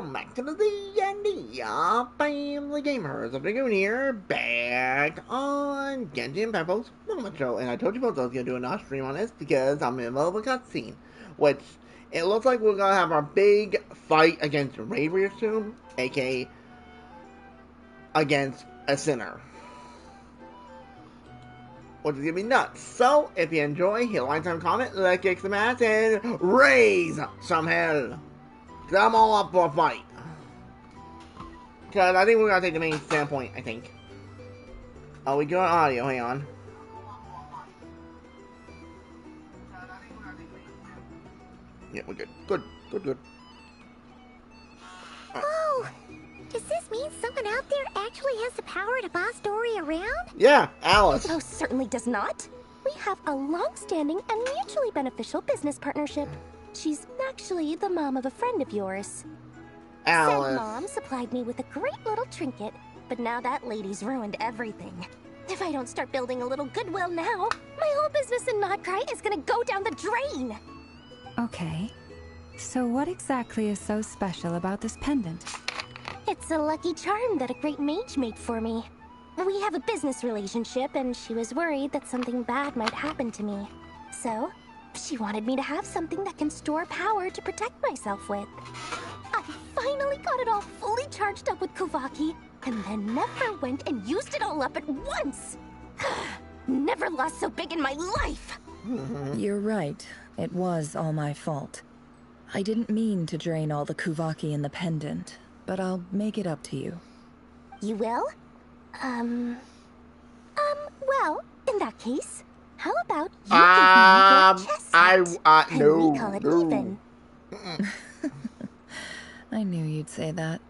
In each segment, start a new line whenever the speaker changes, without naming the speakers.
welcome back to the D&D Family Gamers. I'm Dragoon here, back on Genshin Peppos Show. And I told you both I was going to do a not stream on this because I'm in the middle of a cutscene. Which, it looks like we're going to have our big fight against Ravier soon, aka against a sinner. Which is going to be nuts. So, if you enjoy, hit like, time, comment, let's kick some ass, and raise some hell. I'm all up for a fight. Because I think we're going to take the main standpoint, I think. Oh, we go on audio, hang on. Yeah, we're good. Good.
Oh, does this mean someone out there actually has the power to boss Dory around?
Yeah, Alice.
It most certainly does not. We have a long-standing and mutually beneficial business partnership. She's actually the mom of a friend of yours.
Alice.
Said mom supplied me with a great little trinket, but now that lady's ruined everything. If I don't start building a little goodwill now, my whole business in Notcry is gonna go down the drain.
Okay. So what exactly is so special about this pendant?
It's a lucky charm that a great mage made for me. We have a business relationship, and she was worried that something bad might happen to me. So, she wanted me to have something that can store power to protect myself with. I finally got it all fully charged up with Kuvaki, and then never went and used it all up at once! Never lost so big in my life!
You're right. It was all my fault. I didn't mean to drain all the Kuvaki in the pendant, but I'll make it up to you.
You will? Well, in that case, how about you give me your chess set?
No,
we call it
no.
even.
I knew you'd say that.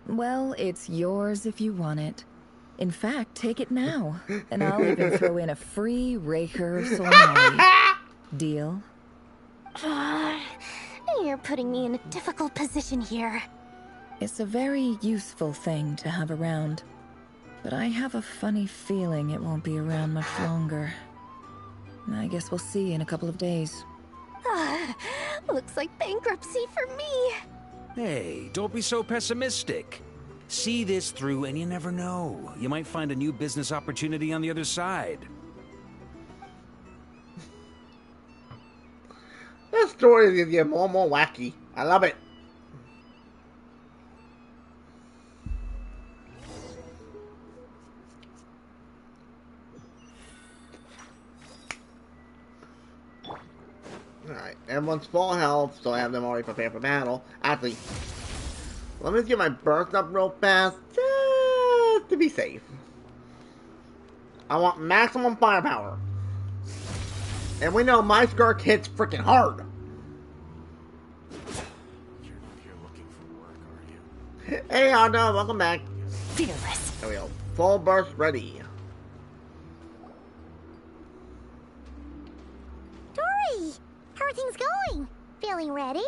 Well, it's yours if you want it. In fact, take it now, and I'll even throw in a free Raker of Solmari. Deal?
You're putting me in a difficult position here.
It's a very useful thing to have around, but I have a funny feeling it won't be around much longer. I guess we'll see in a couple of days.
Looks like bankruptcy for me.
Hey, don't be so pessimistic. See this through and you never know. You might find a new business opportunity on the other side.
This story is going to get more and more wacky. I love it. Alright, everyone's full health, so I have them already prepared for battle. Actually, let me just get my burst up real fast, just to be safe. I want maximum firepower. And we know my Skirk hits freaking hard.
You're not here looking for work, are you?
Hey, Honda, welcome back.
Fearless.
There we go. Full burst ready.
Dory, how are things going? Feeling ready?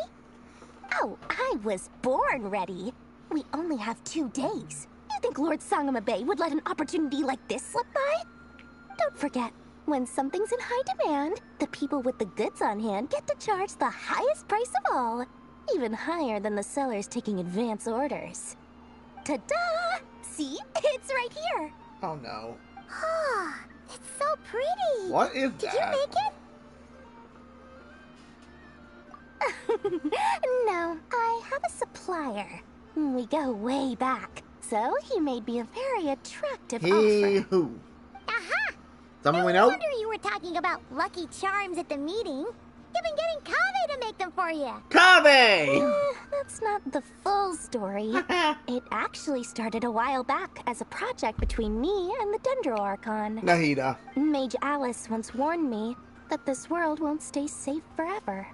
Oh, I was born ready. We only have 2 days. You think Lord Sangamabe would let an opportunity like this slip by? Don't forget, when something's in high demand, the people with the goods on hand get to charge the highest price of all, even higher than the sellers taking advance orders. Ta-da! See? It's right here.
Oh no.
Ah, it's so pretty.
What is
Did
that?
you make it?
No, I have a supplier. We go way back, so he made me a very attractive
He
offer.
who?
Aha!
Someone we
No
know?
wonder you were talking about lucky charms at the meeting. You've been getting Kave to make them for you.
Kave!
That's not the full story. It actually started a while back as a project between me and the Dendro Archon.
Nahida.
Mage Alice once warned me that this world won't stay safe forever.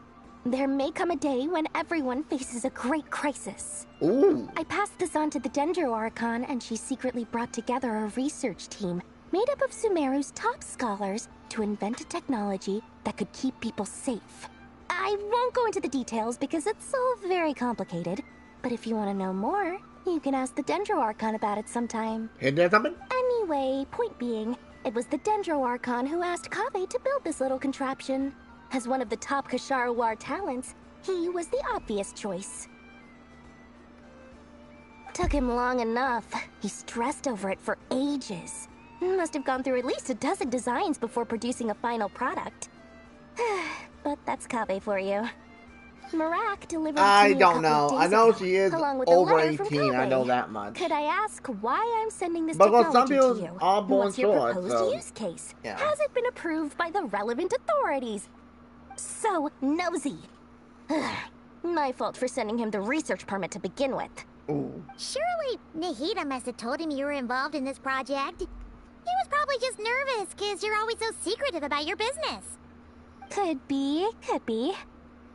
There may come a day when everyone faces a great crisis.
Ooh.
I passed this on to the Dendro Archon, and she secretly brought together a research team made up of Sumeru's top scholars to invent a technology that could keep people safe. I won't go into the details because it's all very complicated, but if you want to know more, you can ask the Dendro Archon about it sometime.
Hit there something?
Anyway, point being, it was the Dendro Archon who asked Kave to build this little contraption. As one of the top Kasharawar talents, he was the obvious choice. Took him long enough. He stressed over it for ages. Must have gone through at least a dozen designs before producing a final product. But that's Kaveh for you. Marak delivered it to
I
me a
don't
couple of
know.
days
I know
ago,
she is
along with a
over
letter from
18. I
Kaveh.
know that much.
Could I ask why I'm sending this
Because some
technology to
people
you?
are born
What's your
short,
proposed
so,
use case?
yeah.
Has it been approved by the relevant authorities? So nosy. My fault for sending him the research permit to begin with.
Ooh.
Surely Nahida must have told him you were involved in this project. He was probably just nervous because you're always so secretive about your business.
Could be, could be.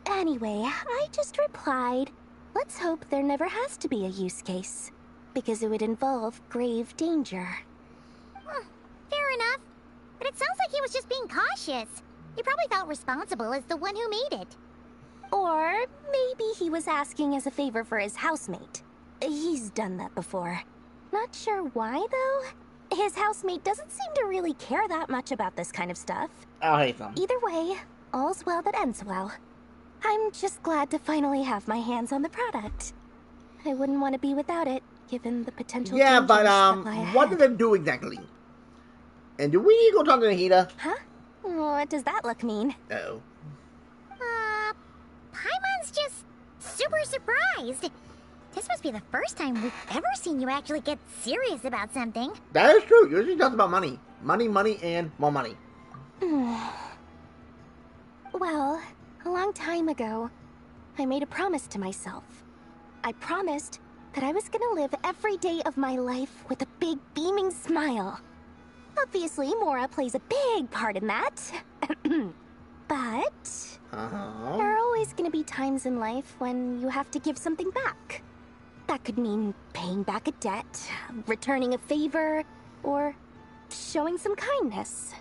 Anyway, I just replied, let's hope there never has to be a use case, because it would involve grave danger.
Fair enough. But it sounds like he was just being cautious. He probably felt responsible as the one who made it.
Or maybe he was asking as a favor for his housemate. He's done that before. Not sure why, though. His housemate doesn't seem to really care that much about this kind of stuff.
I'll hate them.
Either way, all's well that ends well. I'm just glad to finally have my hands on the product. I wouldn't want to be without it, given the potential
Yeah,
dangers
but,
that lie ahead.
what did it do exactly? And do we need to go talk to Nahida?
Huh? What does that look mean?
Uh-oh.
Paimon's just super surprised. This must be the first time we've ever seen you actually get serious about something.
That is true. Usually talks about money. Money, money, and more money.
Well, a long time ago, I made a promise to myself. I promised that I was gonna live every day of my life with a big beaming smile. Obviously, Mora plays a big part in that. But there are always gonna be times in life when you have to give something back. That could mean paying back a debt, returning a favor, or showing some kindness.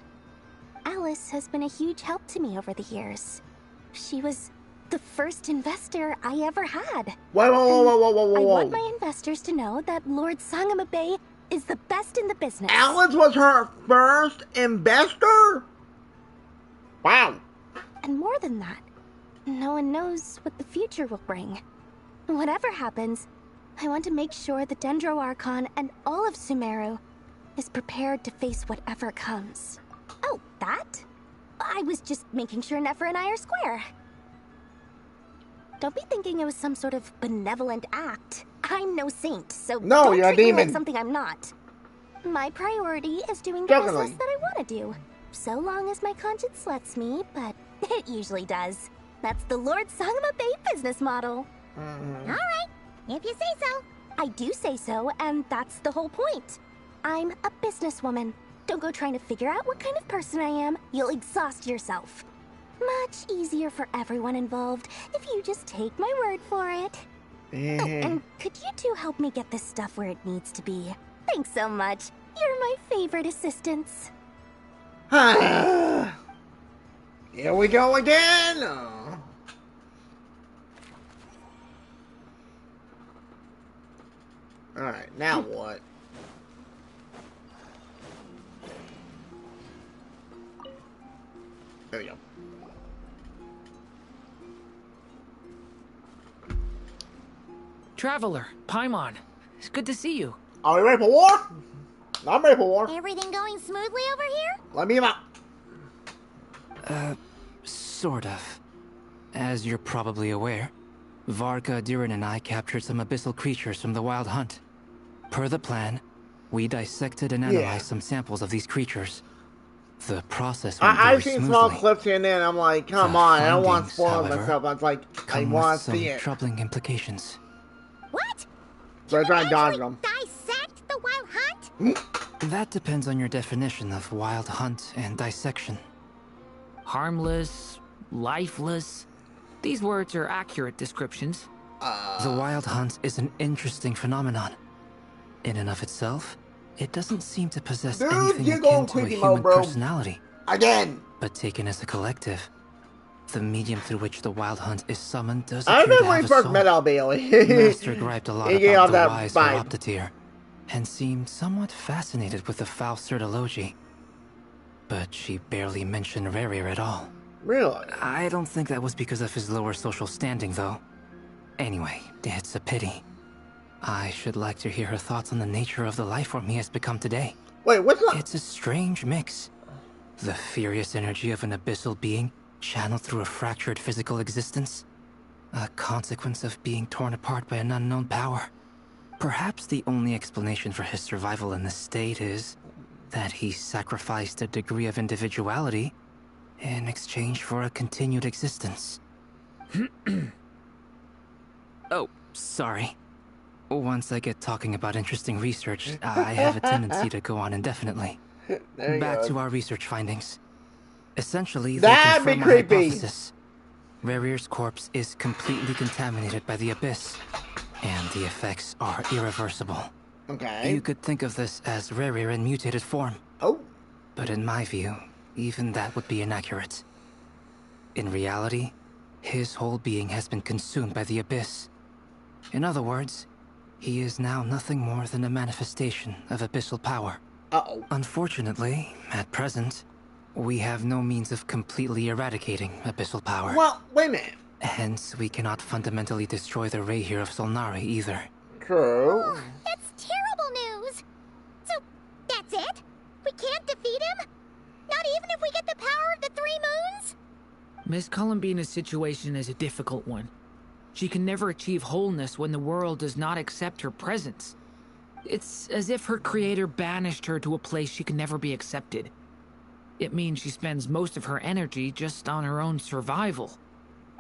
Alice has been a huge help to me over the years. She was the first investor I ever had.
Whoa, whoa, whoa, whoa, whoa, whoa,
I
whoa.
want my investors to know that Lord Sangama Bay is the best in the business.
Alice was her first investor? Wow.
And more than that, no one knows what the future will bring. Whatever happens, I want to make sure the Dendro Archon and all of Sumeru is prepared to face whatever comes. Oh, that? I was just making sure Nefer and I are square. Don't be thinking it was some sort of benevolent act. I'm no saint, so
No,
don't
you're a
treat me like
demon.
something I'm not. My priority is doing the
Definitely.
business that I want to do. So long as my conscience lets me, but it usually does. That's the Lord Sangama Bay business model.
Alright, if you say so.
I do say so, and that's the whole point. I'm a businesswoman. Don't go trying to figure out what kind of person I am. You'll exhaust yourself. Much easier for everyone involved if you just take my word for it. Oh, and could you two help me get this stuff where it needs to be? Thanks so much. You're my favorite assistants.
Here we go again. Alright, now what? There we go.
Traveler, Paimon, it's good to see you.
Are we ready for war? I'm ready for war.
Everything going smoothly over here?
Let me out.
Sort of. As you're probably aware, Varka, Durin, and I captured some abyssal creatures from the Wild Hunt. Per the plan, we dissected and analyzed some samples of these creatures. The process went very
I've seen small
smoothly.
clips here and there, and I'm like, come
The
on, I don't want to
findings,
spoil
however,
myself. I was like, I
Come
want
with
to
some
see it.
troubling implications.
What?
So I try and dodge
Actually
them.
dissect the Wild Hunt?
That depends on your definition of Wild Hunt and dissection. Harmless, lifeless. These words are accurate descriptions. The Wild Hunt is an interesting phenomenon. In and of itself, it doesn't seem to possess
Dude,
anything
you're
akin
going
to a
creepy
human
mode, bro.
personality.
Again.
But taken as a collective, the medium through which the Wild Hunt is summoned does
I
appear
remember
to
when
have
he
a
first
soul.
met Al Bailey.
Master griped a lot
He gave off
about the
that
wise
vibe.
Horoptatir, and seemed somewhat fascinated with the foul Certology. But she barely mentioned Rerir at all.
Really?
I don't think that was because of his lower social standing, though. Anyway, it's a pity. I should like to hear her thoughts on the nature of the life form he has become today.
Wait, what's up?
It's a strange mix. The furious energy of an abyssal being channeled through a fractured physical existence. A consequence of being torn apart by an unknown power. Perhaps the only explanation for his survival in this state is that he sacrificed a degree of individuality in exchange for a continued existence. Oh, sorry. Once I get talking about interesting research, I have a tendency to go on indefinitely. Back to our research findings. Essentially, they
That'd be
confirm my
creepy.
hypothesis. Rerir's corpse is completely contaminated by the abyss, and the effects are irreversible.
Okay.
You could think of this as Rerir in mutated form.
Oh.
But in my view, even that would be inaccurate. In reality, his whole being has been consumed by the abyss. In other words, he is now nothing more than a manifestation of abyssal power.
Uh-oh.
Unfortunately, at present, we have no means of completely eradicating abyssal power.
Well, wait a minute.
Hence, we cannot fundamentally destroy the Reihir of Solnari either.
True.
That's terrible news. So, that's it? We can't defeat him? Not even if we get the power of the Three Moons?
Miss Columbina's situation is a difficult one. She can never achieve wholeness when the world does not accept her presence. It's as if her creator banished her to a place she can never be accepted. It means she spends most of her energy just on her own survival.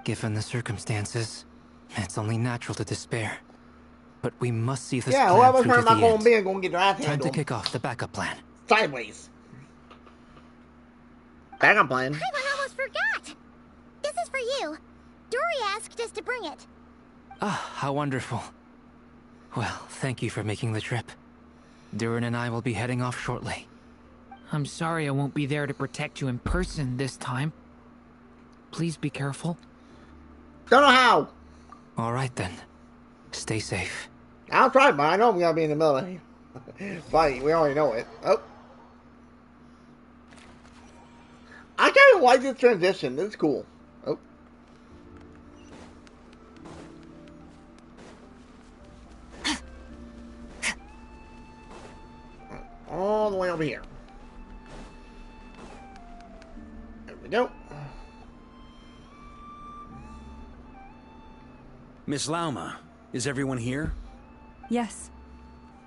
Given the circumstances, it's only natural to despair. But we must see this
Yeah,
plan
whoever's
through to
hurt my
the
going
end.
being gonna get their ass
Time
handed
to
to
kick off the backup plan.
sideways. Backup plan.
I almost forgot. This is for you. Dory asked us to bring it.
Ah, how wonderful. Well, thank you for making the trip. Durin and I will be heading off shortly.
I'm sorry I won't be there to protect you in person this time. Please be careful.
Don't know how.
All right then. Stay safe.
I'll try, but I know I'm gonna be in the middle of a fight. We already know it. Oh. I kind of like this transition. This is cool. Oh. All the way over here. There we go.
Miss Lauma, is everyone here?
Yes.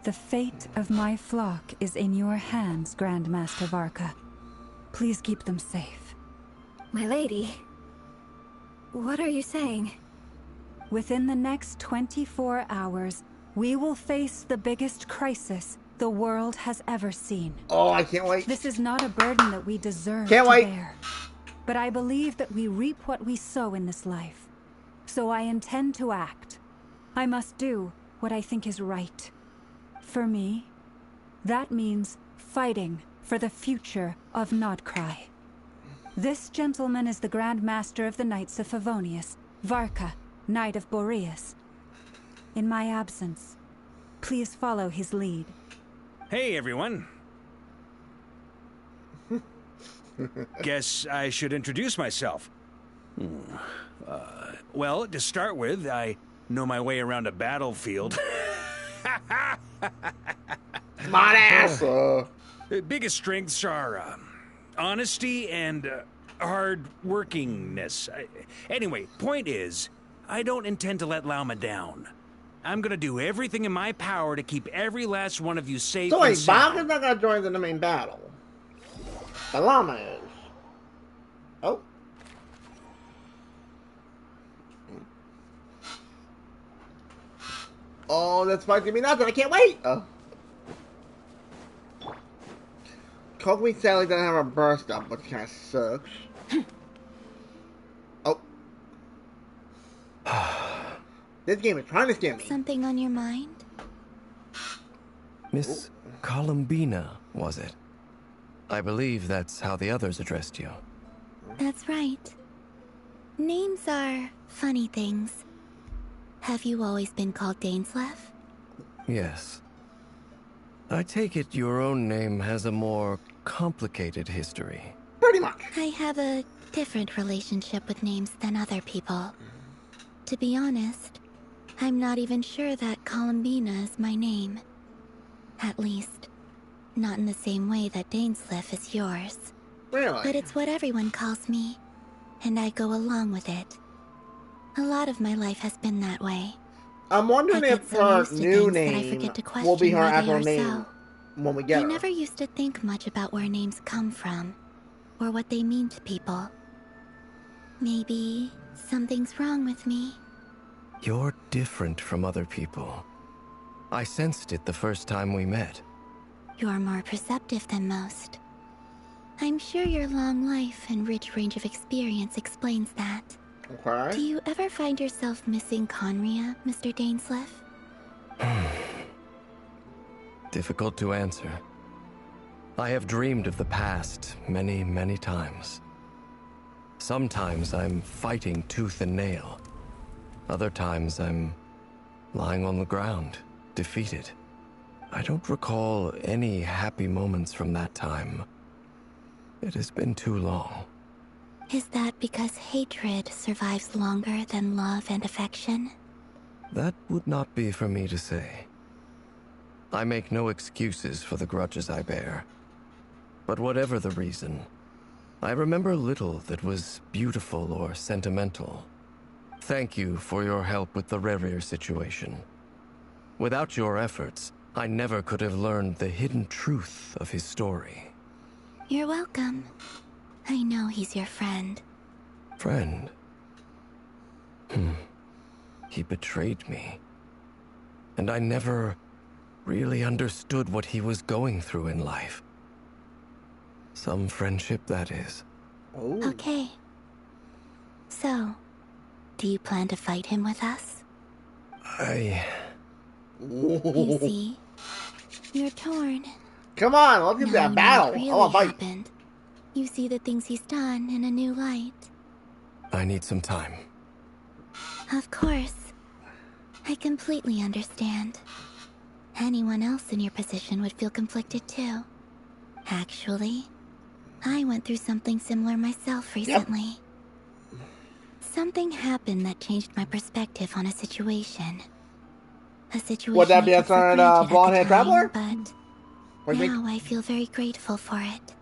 The fate of my flock is in your hands, Grandmaster Varka. Please keep them safe.
My lady, what are you saying?
Within the next 24 hours, we will face the biggest crisis the world has ever seen.
Oh, I can't wait.
This is not a burden that we deserve
Can't
to
wait.
bear. But I believe that we reap what we sow in this life. So I intend to act. I must do what I think is right. For me, that means fighting for the future of Nodcry. This gentleman is the Grand Master of the Knights of Favonius, Varka, Knight of Boreas. In my absence, please follow his lead.
Hey, everyone. Guess I should introduce myself. Well, to start with, I know my way around a battlefield.
Smart ass.
Biggest strengths are honesty and hard workingness. Anyway, point is, I don't intend to let Lauma down. I'm gonna do everything in my power to keep every last one of you safe
So
and
wait,
sound.
Varka's not gonna join in the main battle. The llama is. Oh. Oh, that's about to be nothing. I can't wait. Oh. Kokomi sadly doesn't have a burst up, which kind of sucks. Oh. This game is trying to scare me.
Something on your mind?
Miss Columbina, was it? I believe that's how the others addressed you.
That's right. Names are funny things. Have you always been called Dainslev?
Yes. I take it your own name has a more complicated history.
Pretty much.
I have a different relationship with names than other people. To be honest, I'm not even sure that Columbina is my name. At least, not in the same way that Dainsleif is yours.
Really?
But it's what everyone calls me, and I go along with it. A lot of my life has been that way.
I'm wondering
I
if
get so
her
used to
new
things that I
name
forget to
will be
question
her
why they
actual
are
name
so.
when we get
I
her.
never used to think much about where names come from, or what they mean to people. Maybe something's wrong with me.
You're different from other people. I sensed it the first time we met.
You're more perceptive than most. I'm sure your long life and rich range of experience explains that.
Okay.
Do you ever find yourself missing Conria, Mr. Dainsleif?
Difficult to answer. I have dreamed of the past many, many times. Sometimes I'm fighting tooth and nail. Other times I'm lying on the ground, defeated. I don't recall any happy moments from that time. It has been too long.
Is that because hatred survives longer than love and affection?
That would not be for me to say. I make no excuses for the grudges I bear. But whatever the reason, I remember little that was beautiful or sentimental. Thank you for your help with the Rerir situation. Without your efforts, I never could have learned the hidden truth of his story.
You're welcome. I know he's your friend.
Friend? He betrayed me. And I never really understood what he was going through in life. Some friendship, that is.
Oh.
Okay. So, do you plan to fight him with us? You see, you're torn.
Come on, let's get
Now
that
you know
battle.
what
I
really
want to fight.
happened. You see the things he's done in a new light.
I need some time.
Of course. I completely understand. Anyone else in your position would feel conflicted too. Actually, I went through something similar myself recently. Something happened that changed my perspective on a situation. A situation
Would that be
I
a
took for
certain
granted at the
blonde-haired
time,
traveler?
but
What do you
now I feel very grateful for it.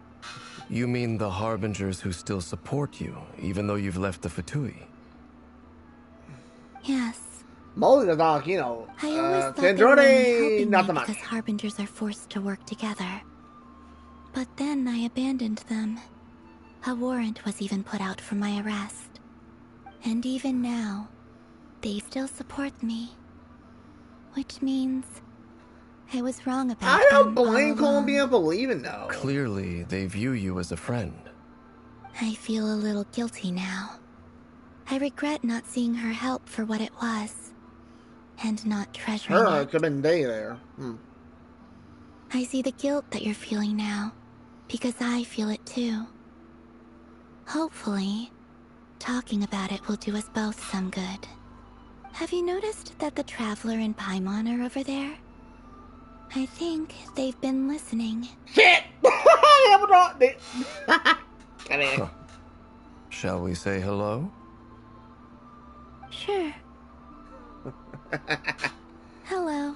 You mean the Harbingers who still support you, even though you've left the Fatui?
Yes.
Molly does not, you know.
I always thought they were only
Sandrone,
helping
not
me
so much.
because Harbingers are forced to work together. But then I abandoned them. A warrant was even put out for my arrest. And even now, they still support me. Which means I was wrong about
I don't
them all
blame
along.
Columbia for leaving, though.
Clearly, they view you as a friend.
I feel a little guilty now. I regret not seeing her help for what it was, and not treasuring
Her,
it.
it's been day there.
I see the guilt that you're feeling now, because I feel it too. Hopefully, talking about it will do us both some good. Have you noticed that the Traveler and Paimon are over there? I think they've been listening.
Shit! I have a Come here.
Shall we say hello?
Sure. Hello.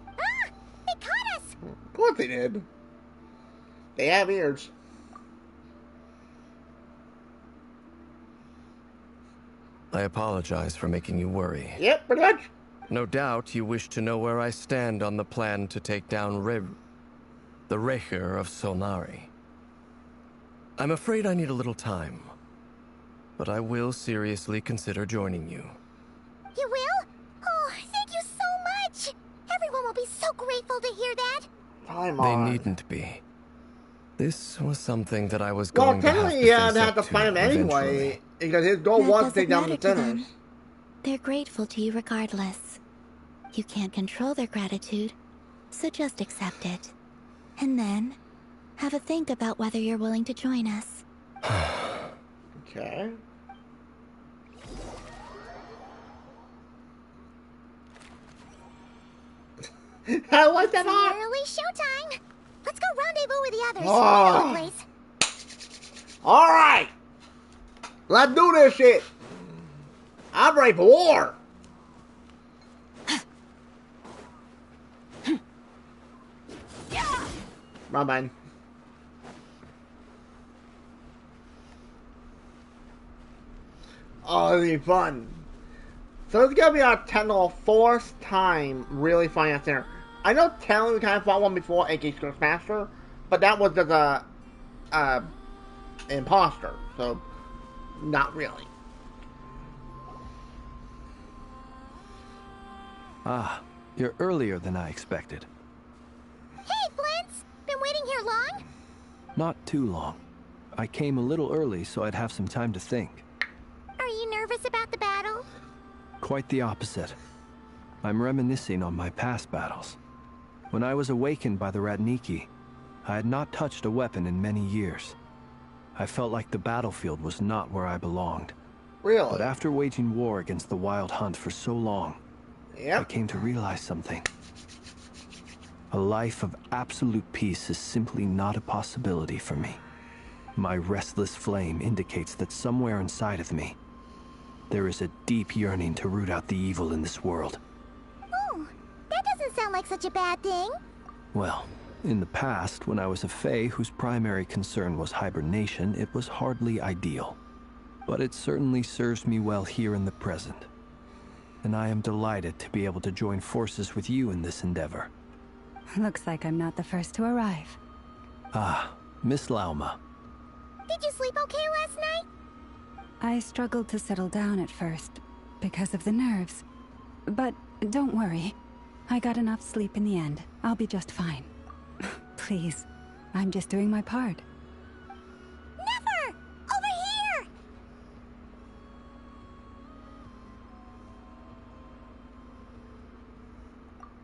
Ah! They caught us!
Of course they did. They have ears.
I apologize for making you worry.
Yep, pretty much.
No doubt you wish to know where I stand on the plan to take down the Recher of Solnari. I'm afraid I need a little time, but I will seriously consider joining you.
You will? Oh, thank you so much! Everyone will be so grateful to hear that!
Time
They
on.
needn't be. This was something that I was
Well,
going to have to
technically, you
face
had
up
to fight him
eventually.
anyway, because his goal
That
was to
doesn't
take down the
matter to
sinners.
them. They're grateful to you regardless. You can't control their gratitude, so just accept it. And then, have a think about whether you're willing to join us.
Okay. I like that
It's
art.
nearly showtime! Let's go rendezvous with the others.
Oh.
We know the place.
Alright! Let's do this shit! I'm ready for war! My bad. Oh, it'll be fun. So it's gonna be our technical fourth time really fighting a sinner. I know Talon we kind of fought one before, aka Master, but that was just a imposter, so not really.
Ah, you're earlier than I expected.
Hey, Flint's! Been waiting here long?
Not too long. I came a little early so I'd have some time to think.
Are you nervous about the battle?
Quite the opposite. I'm reminiscing on my past battles. When I was awakened by the Ratniki, I had not touched a weapon in many years. I felt like the battlefield was not where I belonged.
Really?
But after waging war against the Wild Hunt for so long,
Yep.
I came to realize something. A life of absolute peace is simply not a possibility for me. My restless flame indicates that somewhere inside of me, there is a deep yearning to root out the evil in this world.
Oh, that doesn't sound like such a bad thing.
Well, in the past, when I was a Fae whose primary concern was hibernation, it was hardly ideal. But it certainly serves me well here in the present. And I am delighted to be able to join forces with you in this endeavor.
Looks like I'm not the first to arrive.
Ah, Miss Lauma.
Did you sleep okay last night?
I struggled to settle down at first because of the nerves. But don't worry. I got enough sleep in the end. I'll be just fine. Please, I'm just doing my part.
Never! Over here!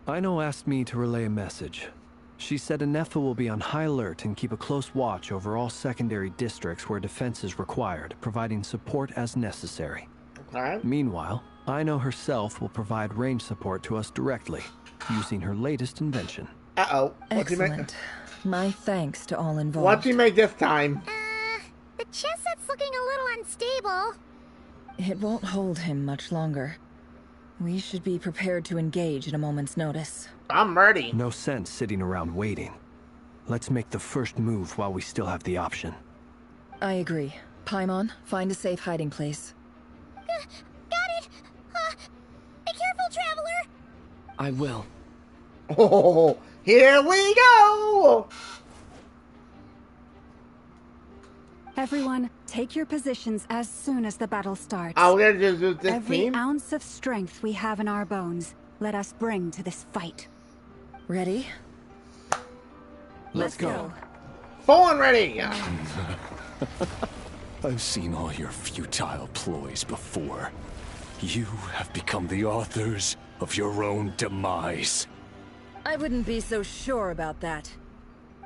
Aino asked me to relay a message. She said Anefa will be on high alert and keep a close watch over all secondary districts where defense is required, providing support as necessary.
Okay.
Meanwhile, Aino herself will provide range support to us directly, using her latest invention.
Uh-oh. What's he make?
Excellent. My thanks to all involved.
What's he make this time?
The chess set's looking a little unstable.
It won't hold him much longer. We should be prepared to engage at a moment's notice.
I'm ready.
No sense sitting around waiting. Let's make the first move while we still have the option.
I agree. Paimon, find a safe hiding place.
Got it! Be careful, Traveler!
I will.
Oh, here we go!
Everyone, take your positions as soon as the battle starts.
Are we gonna just do this
Every
team?
ounce of strength we have in our bones, let us bring to this fight.
Ready?
Let's go.
Full and ready!
I've seen all your futile ploys before. You have become the authors of your own demise.
I wouldn't be so sure about that.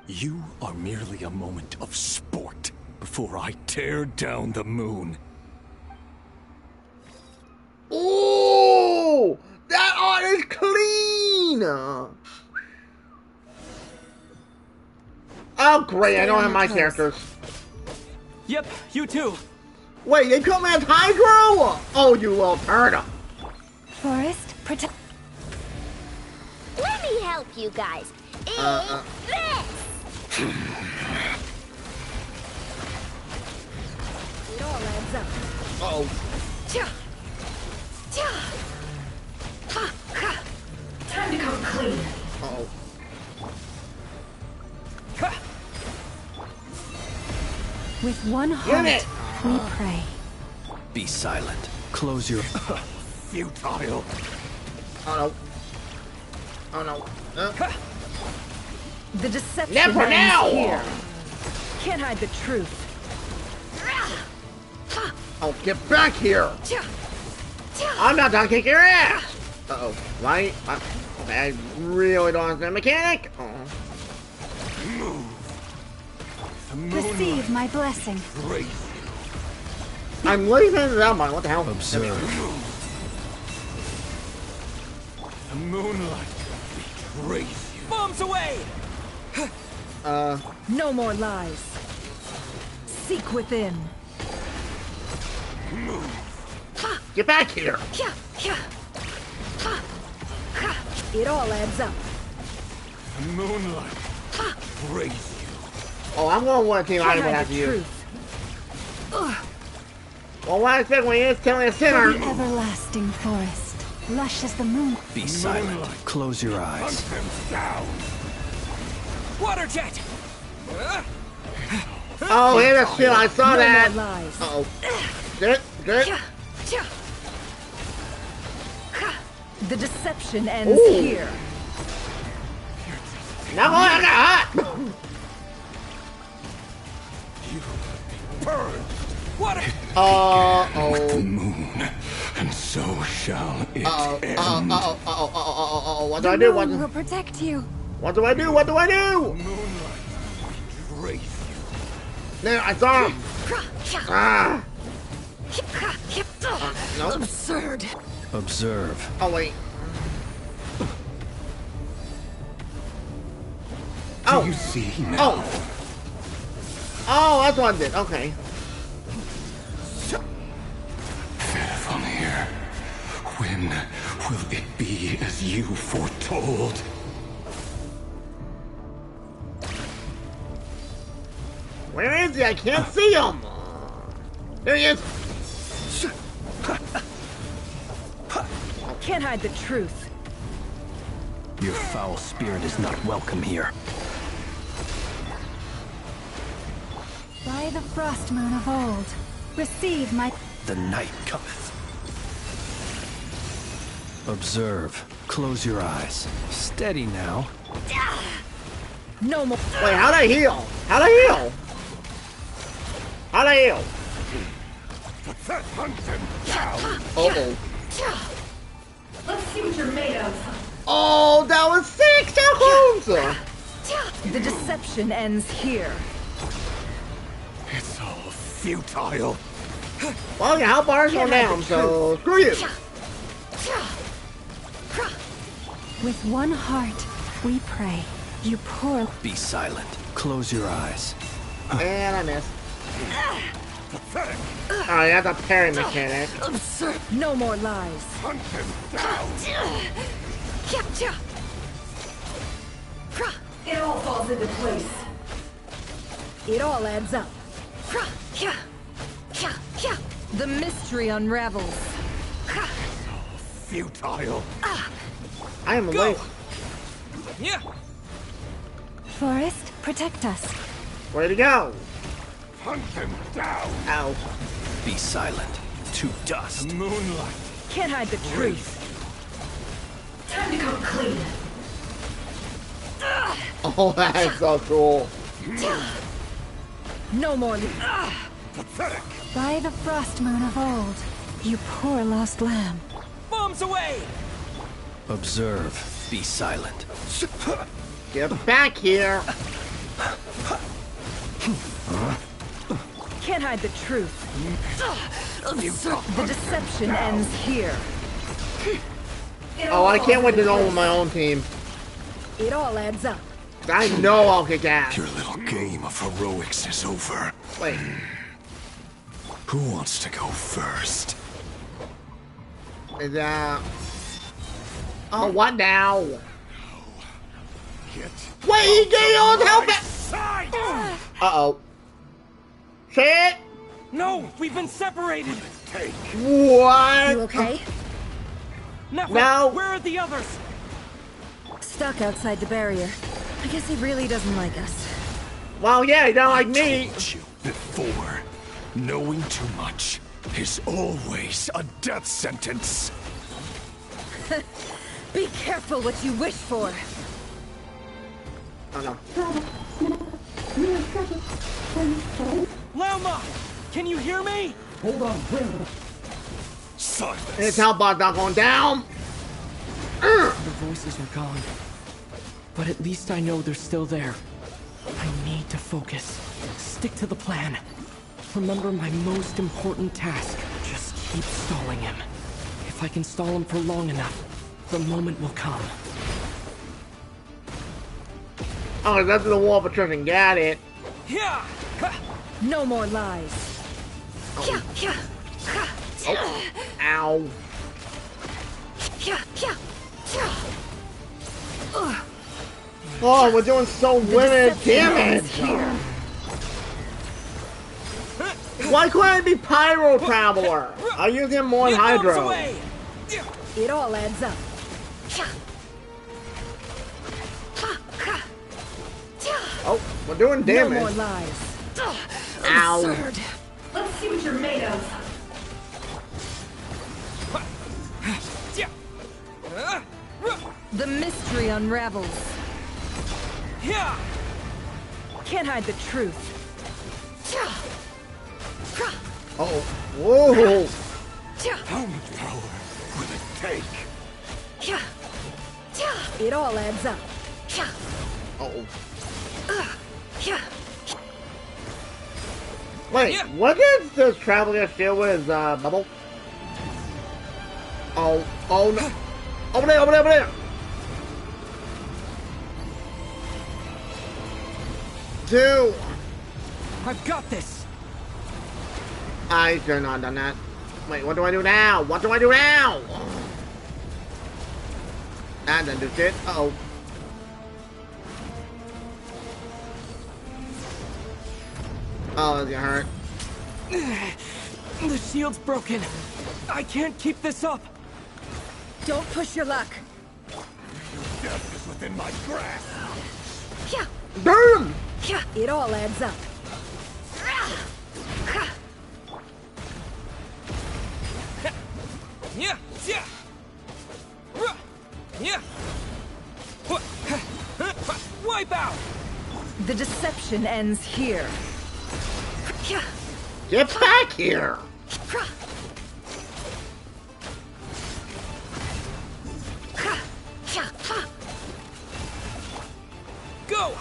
You are merely a moment of sport before I tear down the moon.
Ooh! That art is clean! Oh, great, I don't have my characters.
Yep, you too.
Wait, they come as Hydro? Oh, you will turn them.
Forest, protect.
Let me help you guys. Eat this!
It all adds up.
Oh.
Time to come clean.
Oh.
With one
Get
heart,
it!
we pray.
Be silent. Close your...
Futile.
Oh no. Oh no.
The deception
Never
ends
now!
here. Can't hide the truth.
Oh, get back here! I'm not done kicking your ass! Uh-oh. Right? I really don't understand mechanic! Oh.
Receive my blessing.
I'm leaving that one. What the hell?
Observe.
The moonlight betrays you.
Bombs away!
No more lies. Seek within.
Get back here!
It all adds up.
The moonlight Praise you.
Oh, I'm going to want to team Iron Man after you. Well, what I expect when he is killing a sinner.
The everlasting forest, lush as the moon.
Be silent. Close your eyes. Hunt him down.
Water jet!
Oh, hey, that's shit. I saw that.
more lies.
Uh-oh. Good, good.
The deception ends
Ooh.
here.
Now I got hot.
Burn.
Water!
The
Uh-oh.
moon, and so shall it end.
What do I do? What
will protect you.
do I do? What do I do?
Moonlight, praise you.
There, I saw him. Ah. Nope.
Absurd.
Observe.
Oh, wait. Oh.
Do you see now?
Oh. Oh, that's what I did. Okay.
Fairfamir, when will it be as you foretold?
Where is he? I can't see him. There he is.
Can't hide the truth.
Your foul spirit is not welcome here.
By the frost moon of old, receive my...
The night cometh. Observe. Close your eyes. Steady now.
No more.
Wait, how'd I heal? How'd I heal? How'd I heal? Uh-oh.
Let's see what you're made of.
Oh, that was sick! So close!
The deception ends here.
It's all futile.
Well, your health bar's going down, so screw you.
With one heart, we pray. You poor...
Be silent. Close your eyes.
And I missed. Alright, that's a parry mechanic.
No more lies.
Hunt him down.
It all falls into place. It all adds up. The mystery unravels.
Futile.
I am awake.
Yeah!
Forest, protect us.
Where'd he go?
Hunt him down.
Ow.
Be silent. To dust. Moonlight.
Can't hide the truth. Time to come clean.
Oh, that's so cool.
No more.
Pathetic.
By the frost moon of old, you poor lost lamb.
Bombs away!
Observe. Be silent.
Get back here.
Can't hide the truth. The deception ends here.
Oh, I can't wait to go with my own team.
It all adds up.
I know I'll kick ass.
Your little game of heroics is over.
Wait.
Who wants to go first?
Is oh, what now?
Get
Wait, he gave on help back.
side!
Uh-oh. Shit.
No! We've been separated!
Take.
What?
You okay?
Never!
No.
Where are the others?
Stuck outside the barrier. I guess he really doesn't like us.
Well, yeah, he don't like me.
Told you before. Knowing too much is always a death sentence.
Be careful what you wish for.
Oh, no.
Lauma! Can you hear me?
Silence.
His health bar's not going down.
The voices are gone. But at least I know they're still there. I need to focus. Stick to the plan. Remember my most important task. Just keep stalling him. If I can stall him for long enough, the moment will come.
Oh, that's the wall patrician. Got it.
Yeah!
No more lies.
Oh. Ow. Oh, we're doing so limited damage. Why couldn't I be Pyro Traveler? I use him more in Hydro.
It all adds up.
Oh, we're doing damage.
No more lies.
Ow.
Absurd. Let's see what you're made of.
The mystery unravels.
Can't hide the truth.
Oh, whoa.
How much power will it take?
It all adds up.
Oh. Wait, what is this Traveler steal with his bubble? Oh, oh no. Over there, over there, over there. Two.
I've got this.
I should not have done that. Wait, what do I do now? What do I do now? That doesn't do shit. Uh-oh. Oh, that's gonna hurt.
The shield's broken. I can't keep this up.
Don't push your luck.
Death is within my grasp.
Damn!
It all adds up.
Wipe out!
The deception ends here.
Get back here!
Go!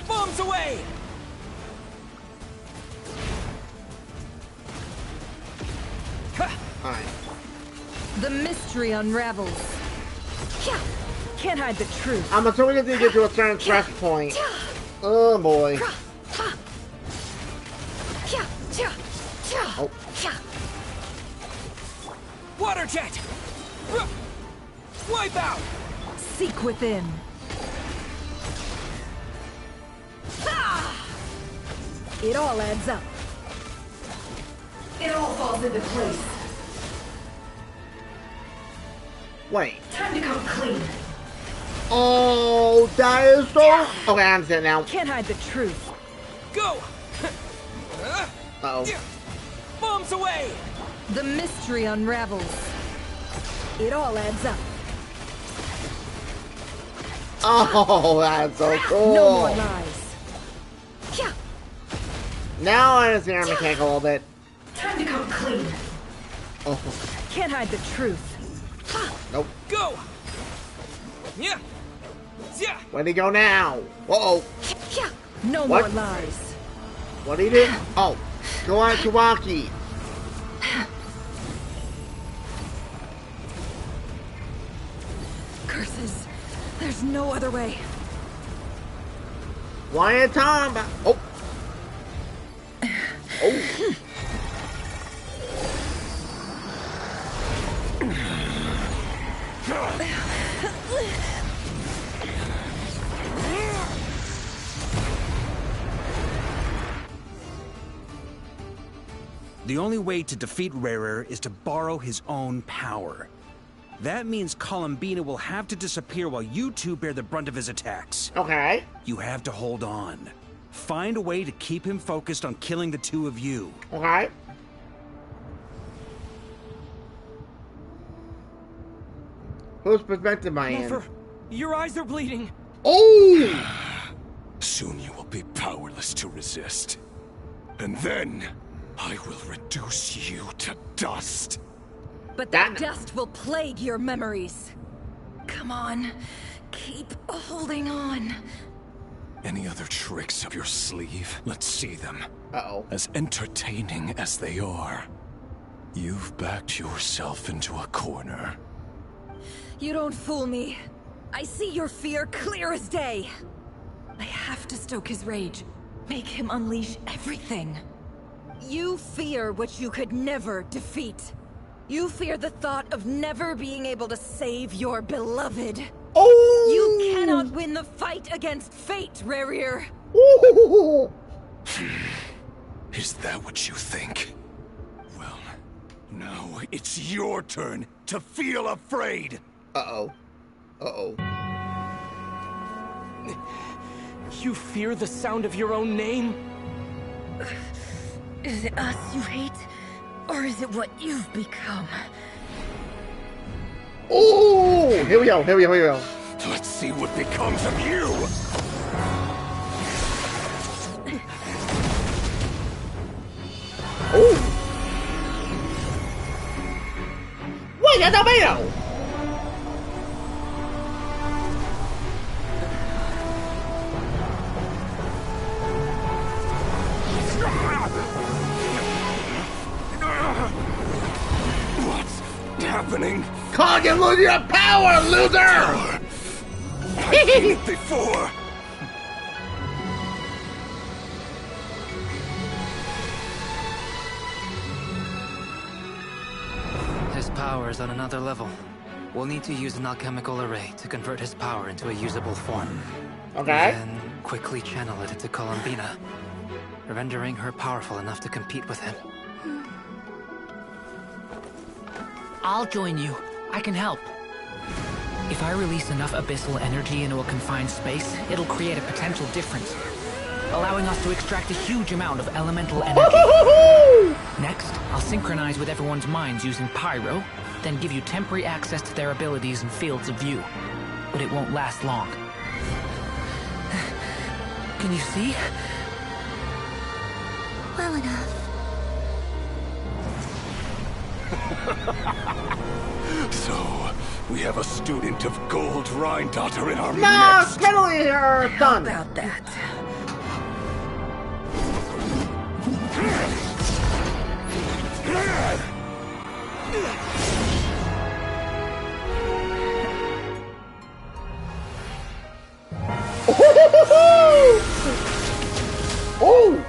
Bombs away!
Alright.
The mystery unravels.
Can't hide the truth.
I'm assuming it's gonna get to a certain thresh point. Oh boy. Oh.
Water jet! Wipe out!
Seek within. It all adds up. It all falls into place.
Wait.
Time to come clean.
Oh, that is so... Okay, I understand now.
Can't hide the truth.
Go!
Uh-oh.
Bombs away!
The mystery unravels.
It all adds up.
Oh, that's so cool.
No more lies.
Now I understand our mechanic a little bit.
Time to come clean.
Oh,
Can't hide the truth.
nope.
Go!
Where'd he go now? Uh-oh.
No
What?
more lies.
What he did? Oh, go on Kawaki.
Curses. There's no other way.
Wyatt Tom. Oh. Oh.
The only way to defeat Rarer is to borrow his own power. That means Columbina will have to disappear while you two bear the brunt of his attacks.
Okay.
You have to hold on. Find a way to keep him focused on killing the two of you.
Okay. Whose perspective am I in?
Never. Your eyes are bleeding.
Oh!
Soon you will be powerless to resist. And then, I will reduce you to dust.
But that dust will plague your memories. Come on. Keep holding on.
Any other tricks up your sleeve? Let's see them.
Uh-oh.
As entertaining as they are, you've backed yourself into a corner.
You don't fool me. I see your fear clear as day. I have to stoke his rage. Make him unleash everything.
You fear what you could never defeat. You fear the thought of never being able to save your beloved.
Oh!
You cannot win the fight against fate, Rarier.
Ooh.
Is that what you think? Well, now it's your turn to feel afraid.
Uh-oh. Uh-oh.
You fear the sound of your own name?
Is it us you hate? Or is it what you've become?
Ooh! Here we go, here we go, here we go.
Let's see what becomes of you!
Ooh! Wait, a tomato!
What's happening?
Cog, you lose your power, loser!
I've seen it before!
His power is on another level. We'll need to use an alchemical array to convert his power into a usable form.
Okay.
Then quickly channel it into Columbina, rendering her powerful enough to compete with him.
I'll join you. I can help. If I release enough abyssal energy into a confined space, it'll create a potential difference, allowing us to extract a huge amount of elemental energy. Next, I'll synchronize with everyone's minds using pyro, then give you temporary access to their abilities and fields of view. But it won't last long. Can you see?
Well enough.
So, we have a student of Gold Rhine-Daughter in our
No,
midst.
penalty her son.
How about that?
Oh!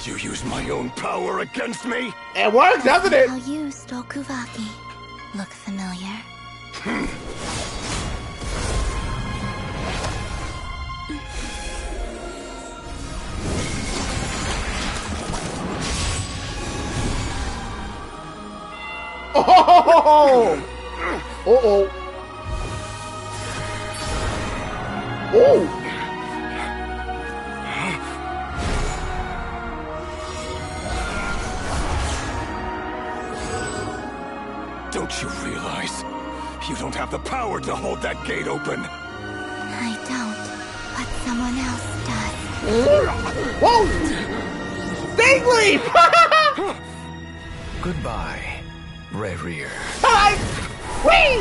You use my own power against me?
It works, doesn't it?
How you stole Kuvaki. Look familiar.
Oh! Uh-oh. Oh!
Don't you realize? You don't have the power to hold that gate open.
I don't, but someone else does.
Whoa! Big leap!
Goodbye, Rarier.
Hi! Whee!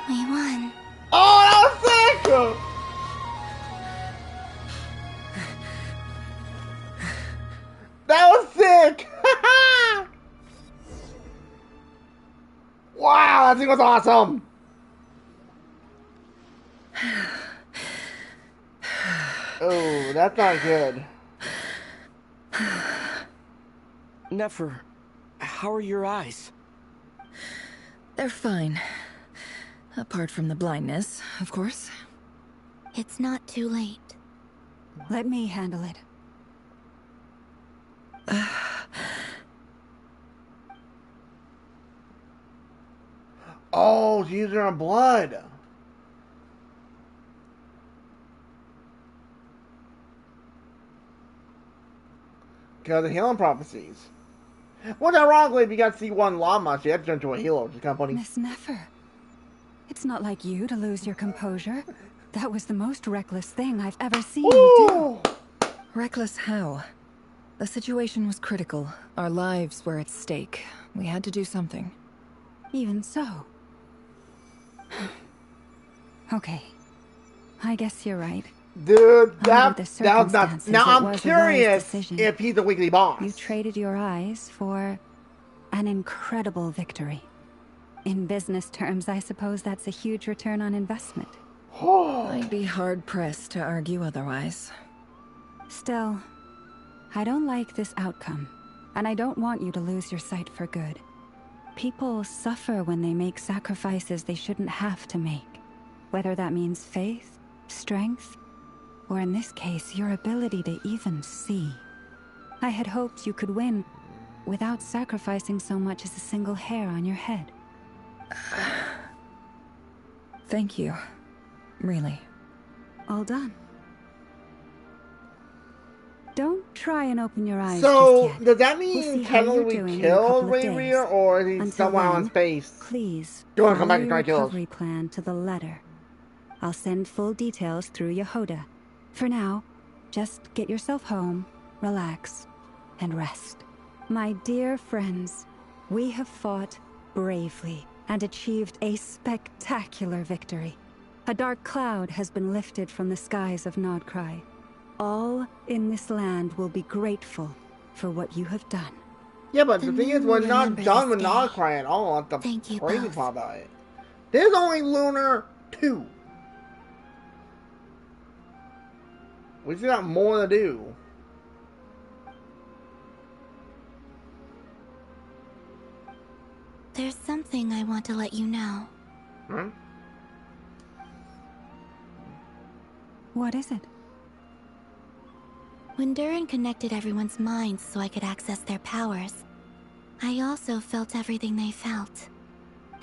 We won.
Oh, that was sick! That was sick! Wow, that thing was awesome! Oh, that's not good.
Nefer, how are your eyes?
They're fine. Apart from the blindness, of course.
It's not too late.
Let me handle it.
Oh, she's using her blood. Because of the healing prophecies. Well, ironically, if you got C1 Llama, she had to turn into a healer, which is kind of funny.
Miss Nefer, it's not like you to lose your composure. That was the most reckless thing I've ever seen you do.
Reckless how? The situation was critical. Our lives were at stake. We had to do something.
Even so. Okay. I guess you're right.
Dude,
Under the
that was nuts.
circumstances,
Now
it
I'm
was a
curious
wise decision.
if he's a weekly boss.
You traded your eyes for an incredible victory. In business terms, I suppose that's a huge return on investment.
I'd be hard-pressed to argue otherwise.
Still, I don't like this outcome, and I don't want you to lose your sight for good. People suffer when they make sacrifices they shouldn't have to make, whether that means faith, strength, or in this case, your ability to even see. I had hoped you could win without sacrificing so much as a single hair on your head.
Thank you. Really.
All done. Don't try and open your eyes
So,
just yet.
does that
We'll
mean
see how
technically
you're
we
doing in a
killed
couple of
Rayrear,
days.
or is he
Until
somewhere
then,
in space?
Please,
You wanna come
follow
back and
your
try to kill us?
recovery plan to the letter. I'll send full details through Yehoda. For now, just get yourself home, relax, and rest. My dear friends, we have fought bravely and achieved a spectacular victory. A dark cloud has been lifted from the skies of Nodcry. All in this land will be grateful for what you have done.
Yeah, but the thing is, we're not
remember
done
this
with
day.
Nodcry at all. That's the
Thank you
crazy
both.
part about it. There's only Lunar 2. We still got more to do.
There's something I want to let you know.
Hmm?
What is it?
When Durin connected everyone's minds so I could access their powers, I also felt everything they felt.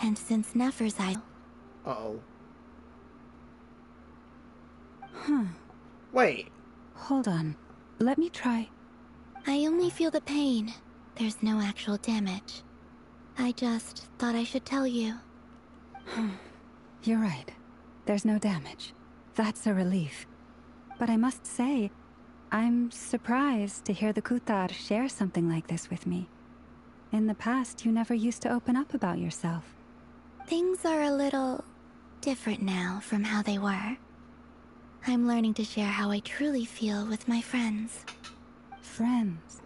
And since Nefer's eyes...
Uh-oh.
Huh.
Wait.
Hold on. Let me try.
I only feel the pain. There's no actual damage. I just thought I should tell you.
You're right. There's no damage. That's a relief. But I must say, I'm surprised to hear the Kutar share something like this with me. In the past, you never used to open up about yourself.
Things are a little different now from how they were. I'm learning to share how I truly feel with my friends.
Friends.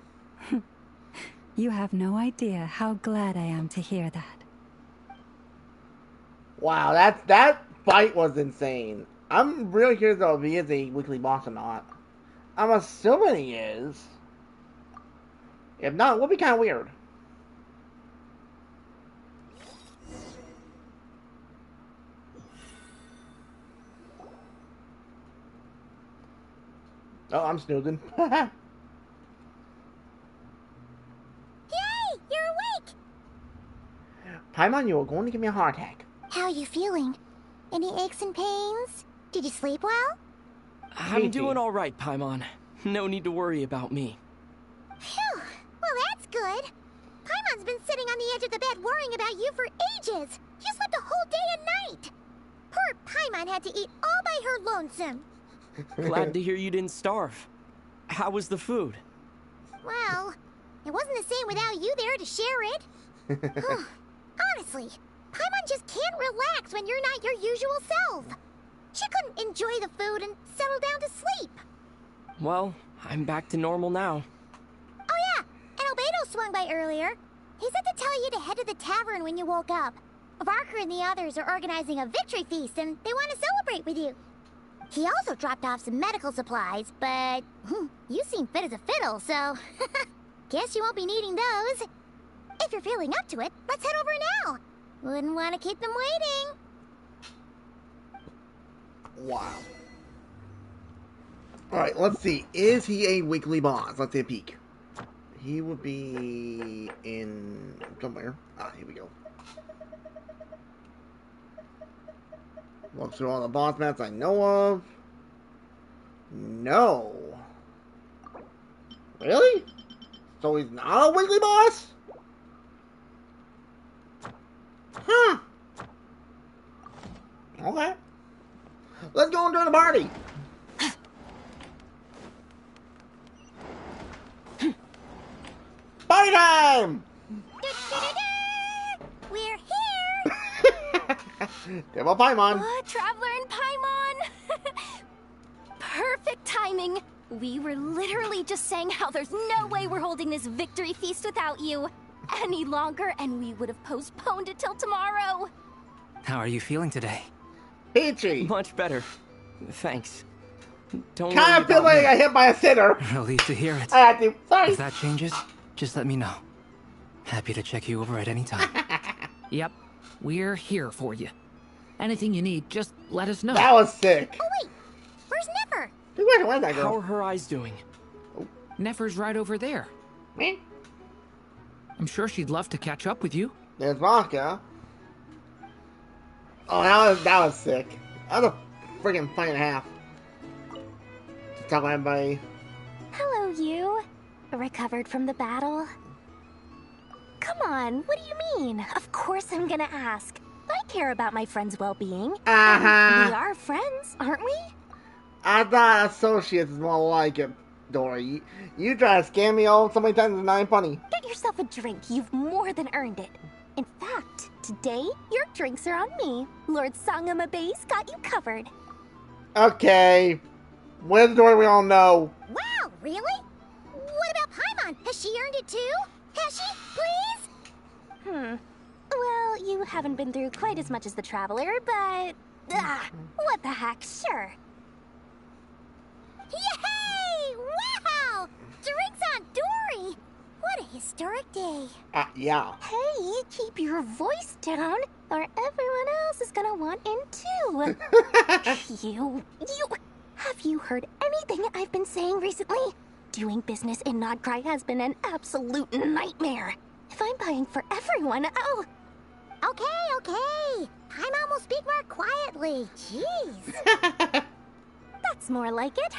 You have no idea how glad I am to hear that.
Wow, that fight was insane. I'm really curious though if he is a weekly boss or not. I'm assuming he is. If not, it would be kind of weird. Oh, I'm snoozing.
Yay! You're awake!
Paimon, you are going to give me a heart attack.
How are you feeling? Any aches and pains? Did you sleep well?
I'm doing all right, Paimon. No need to worry about me.
Phew! Well, that's good. Paimon's been sitting on the edge of the bed worrying about you for ages. You slept a whole day and night. Poor Paimon had to eat all by her lonesome.
Glad to hear you didn't starve. How was the food?
Well, it wasn't the same without you there to share it. Honestly, Paimon just can't relax when you're not your usual self. She couldn't enjoy the food and settle down to sleep.
Well, I'm back to normal now.
Oh yeah, and Albedo swung by earlier. He said to tell you to head to the tavern when you woke up. Varker and the others are organizing a victory feast and they want to celebrate with you. He also dropped off some medical supplies, but you seem fit as a fiddle, so guess you won't be needing those. If you're feeling up to it, let's head over now. Wouldn't want to keep them waiting.
Wow. Alright, let's see. Is he a weekly boss? Let's take a peek. He would be in somewhere. Ah, here we go. Look through all the boss maps I know of. No. Really? So he's not a weekly boss? Huh. Okay. Let's go and join the party. Party time!
We're here!
Devil Paimon.
Traveler and Paimon! Perfect timing! We were literally just saying how there's no way we're holding this victory feast without you any longer, and we would have postponed it till tomorrow.
How are you feeling today?
Peachy.
Much better. Thanks. Don't
Kind
worry
of feel
about
like
me.
I hit by a sinner.
Relieved to hear it.
I had to. Sorry.
If that changes, just let me know. Happy to check you over at any time.
Yep, we're here for you. Anything you need, just let us know.
That was sick.
Oh wait, where's Nefer?
Where's that
How
girl?
are her eyes doing?
Nefer's right over there.
Me?
I'm sure she'd love to catch up with you.
There's Vodka. Oh, that was sick. That was a freaking fight and a half. Just talk to everybody.
Hello, you. Recovered from the battle? Come on, what do you mean? Of course I'm gonna ask. I care about my friend's well-being.
Uh-huh.
We are friends, aren't we?
I thought associates is more like it, Dory. You try to scam me all so many times it's not even funny.
Get yourself a drink. You've more than earned it. In fact, today, your drinks are on me. Lord Sangama Base got you covered.
Okay. Where's the Dory we all know?
Wow, really? What about Paimon? Has she earned it too? Has she? Please?
Well, you haven't been through quite as much as the Traveler, but... what the heck, sure.
Yay! Wow! Drinks on Dory! What a historic day.
Yeah.
Hey, keep your voice down, or everyone else is gonna want in too. You... Have you heard anything I've been saying recently? Doing business in Nodcry has been an absolute nightmare. If I'm buying for everyone, I'll...
Okay. Paimon will speak more quietly. Jeez.
That's more like it.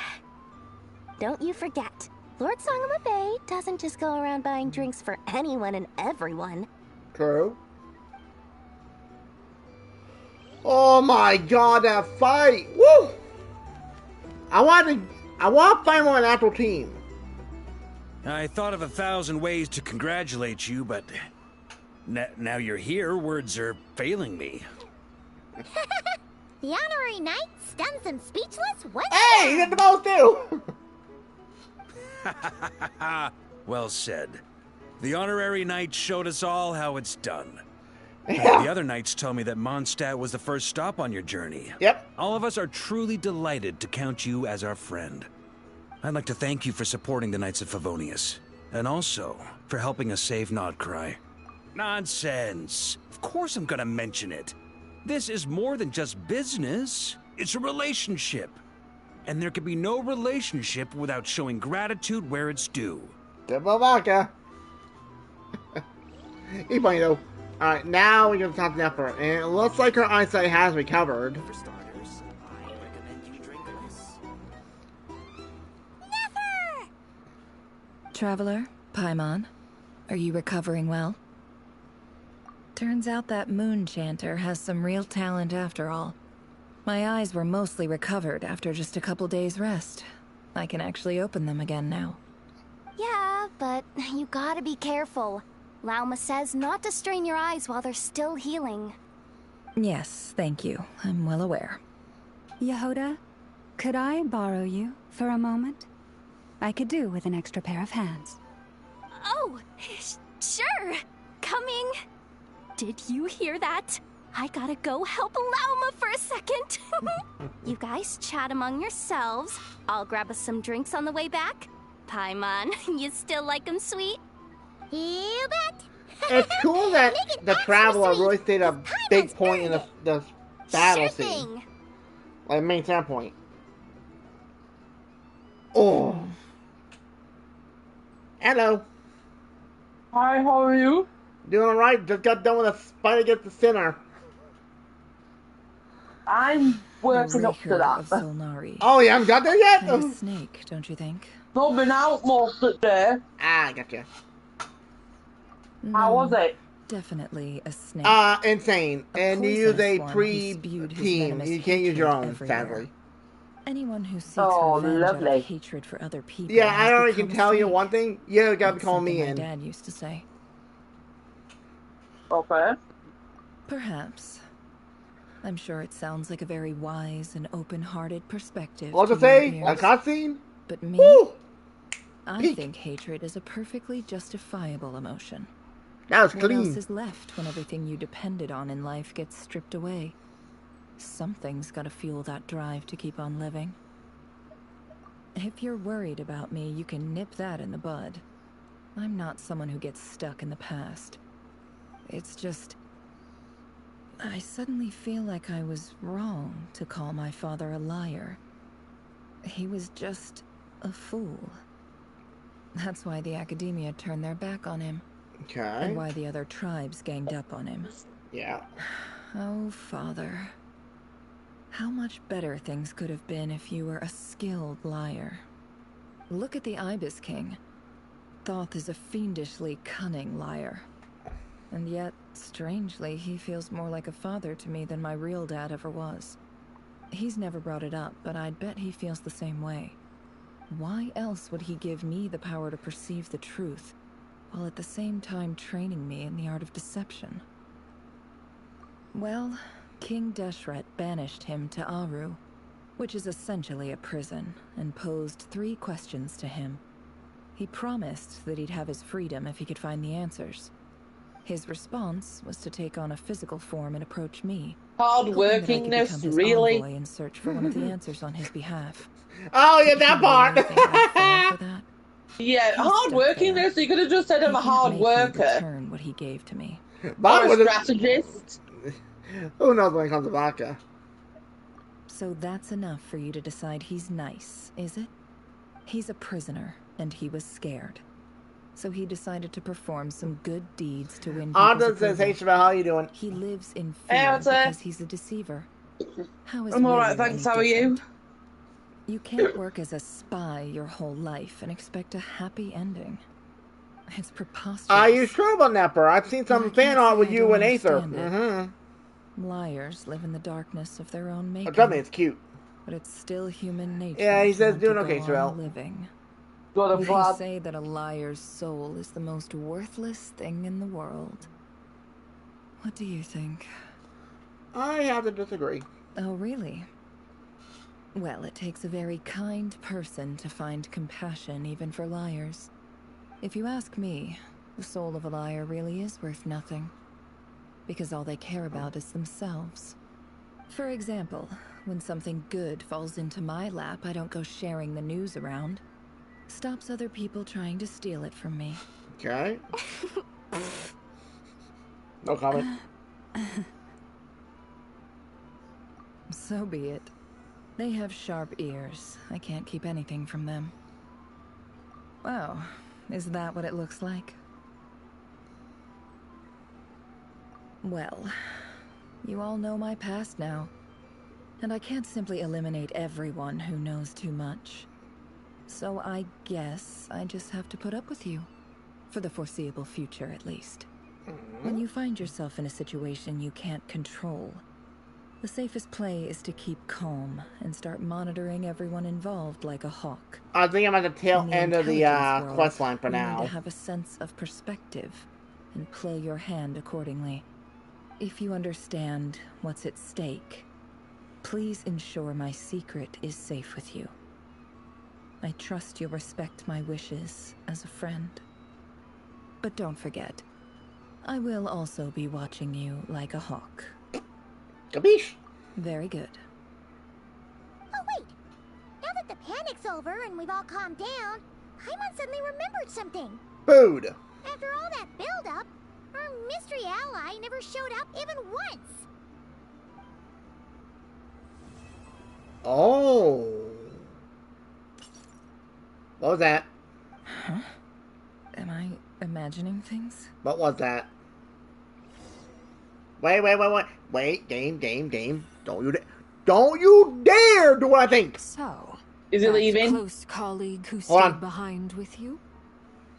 Don't you forget, Lord Sangama Bay doesn't just go around buying drinks for anyone and everyone.
True. Oh my god, that fight! Woo! I want to find more an actual team.
I thought of 1,000 ways to congratulate you, but now you're here, words are failing me.
The honorary knight stuns them speechless once
Hey, you
again.
did the most too!
Well said. The honorary knight showed us all how it's done.
Yeah.
The other knights tell me that Mondstadt was the first stop on your journey.
Yep.
All of us are truly delighted to count you as our friend. I'd like to thank you for supporting the Knights of Favonius, and also for helping us save Nodcry. Nonsense! Of course I'm gonna mention it. This is more than just business. It's a relationship. And there can be no relationship without showing gratitude where it's due.
Double vodka. He's funny though. Alright, now we're gonna talk to Nefer, and it looks like her eyesight has recovered.
For starters, I recommend you drink less.
Nefer!
Traveler, Paimon, are you recovering well? Turns out that moon chanter has some real talent after all. My eyes were mostly recovered after just a couple days rest. I can actually open them again now.
Yeah, but you gotta be careful. Lauma says not to strain your eyes while they're still healing.
Yes, thank you. I'm well aware.
Yehoda, could I borrow you for a moment? I could do with an extra pair of hands.
Oh, sure. Coming. Did you hear that? I gotta go help Lauma for a second. You guys chat among yourselves. I'll grab us some drinks on the way back. Paimon, you still like 'em sweet?
You bet.
It's cool that
Make it
the
extra
Traveler
sweet,
really stayed a
'cause
big
Paimon's
point in
earned
the battle
Sure
scene.
thing.
Like, main standpoint. Oh. Hello.
Hi, how are you?
Doing alright, just got done with a fight against the sinner.
I'm working up to
Raker
that.
of Solnari.
Oh, you haven't got there yet?
Kind of a snake, don't you think?
Not been out most of the day.
Ah, gotcha.
How was it?
Definitely a snake.
Insane.
A
And you use a
poisonous one who spewed his
pre-team.
venomous
You can't use your
hatred
own,
everywhere.
sadly.
Anyone who seeks
Oh,
revenge out
lovely.
of hatred for other people.
Yeah,
has
I already
become
can
a
tell you
snake.
one thing. You gotta
That's
call me
something
in.
my dad used to say.
Okay.
Perhaps. I'm sure it sounds like a very wise and open-hearted perspective.
What to
to your
say? A
ears.
cutscene?
But me,
Woo!
I
Peak.
think hatred is a perfectly justifiable emotion.
That was
What
clean.
else is left when everything you depended on in life gets stripped away? Something's gotta fuel that drive to keep on living. If you're worried about me, you can nip that in the bud. I'm not someone who gets stuck in the past. It's just... I suddenly feel like I was wrong to call my father a liar. He was just a fool. That's why the academia turned their back on him.
Okay.
And why the other tribes ganged up on him.
Yeah.
Oh, Father. How much better things could have been if you were a skilled liar. Look at the Ibis King. Thoth is a fiendishly cunning liar. And yet, strangely, he feels more like a father to me than my real dad ever was. He's never brought it up, but I'd bet he feels the same way. Why else would he give me the power to perceive the truth, while at the same time training me in the art of deception? Well, King Deshret banished him to Aru, which is essentially a prison, and posed 3 questions to him. He promised that he'd have his freedom if he could find the answers. His response was to take on a physical form and approach me, hoping that I could become his
really?
envoy and search for one of the answers on his behalf.
Oh, yeah, that part.
Think I'd fall for that?
Yeah,
He's
hard
stuck
working
there.
this, you could have just said
He
I'm a
can't
hard
make me
worker.
return what he gave to me.
Bach
Or
was
a strategist.
Who knows when it comes to vodka?
So that's enough for you to decide he's nice, is it? He's a prisoner, and he was scared. So he decided to perform some good deeds to win people's
Arden says,
approval.
hey, Shabelle, how you doing?
He lives in
Hey,
fear
what's up?
because he's a deceiver. How is
I'm alright,
warrior
thanks,
any
how are you?
different? You can't work as a spy your whole life and expect a happy ending. It's preposterous.
Are you sure about that, bro? I've seen some
But I
fan
can't
art
say
with
I
you
don't
and Aether.
understand it. Liars live in the darkness of their own making.
Trust me, it's cute.
But it's still human nature.
Yeah, he
to
says
want
doing
to
okay,
go on
Shabelle.
living.
God, I'm
They
glad.
say that a liar's soul is the most worthless thing in the world. What do you think?
I have to disagree.
Oh, really? Well, it takes a very kind person to find compassion even for liars. If you ask me, the soul of a liar really is worth nothing. Because all they care about is themselves. For example, when something good falls into my lap, I don't go sharing the news around. Stops other people trying to steal it from me.
Okay. No comment.
So be it. They have sharp ears. I can't keep anything from them. Wow, is that what it looks like? Well, you all know my past now. And I can't simply eliminate everyone who knows too much. So I guess I just have to put up with you. For the foreseeable future, at least. When you find yourself in a situation you can't control, the safest play is to keep calm and start monitoring everyone involved like a hawk.
I think I'm at the tail
In the
end of the
intelligence world,
quest line for
you need
now.
to have a sense of perspective and play your hand accordingly. If you understand what's at stake, please ensure my secret is safe with you. I trust you'll respect my wishes as a friend. But don't forget, I will also be watching you like a hawk.
Capiche?
Very good.
Oh, wait! Now that the panic's over and we've all calmed down, Paimon suddenly remembered something.
Food.
After all that build-up, our mystery ally never showed up even once.
Oh. What was that?
Huh? Am I imagining things?
What was that? Wait, Dame. Don't you dare do what I think!
So,
Is he
that
leaving?
close colleague who
Hold
stayed
on.
behind with you?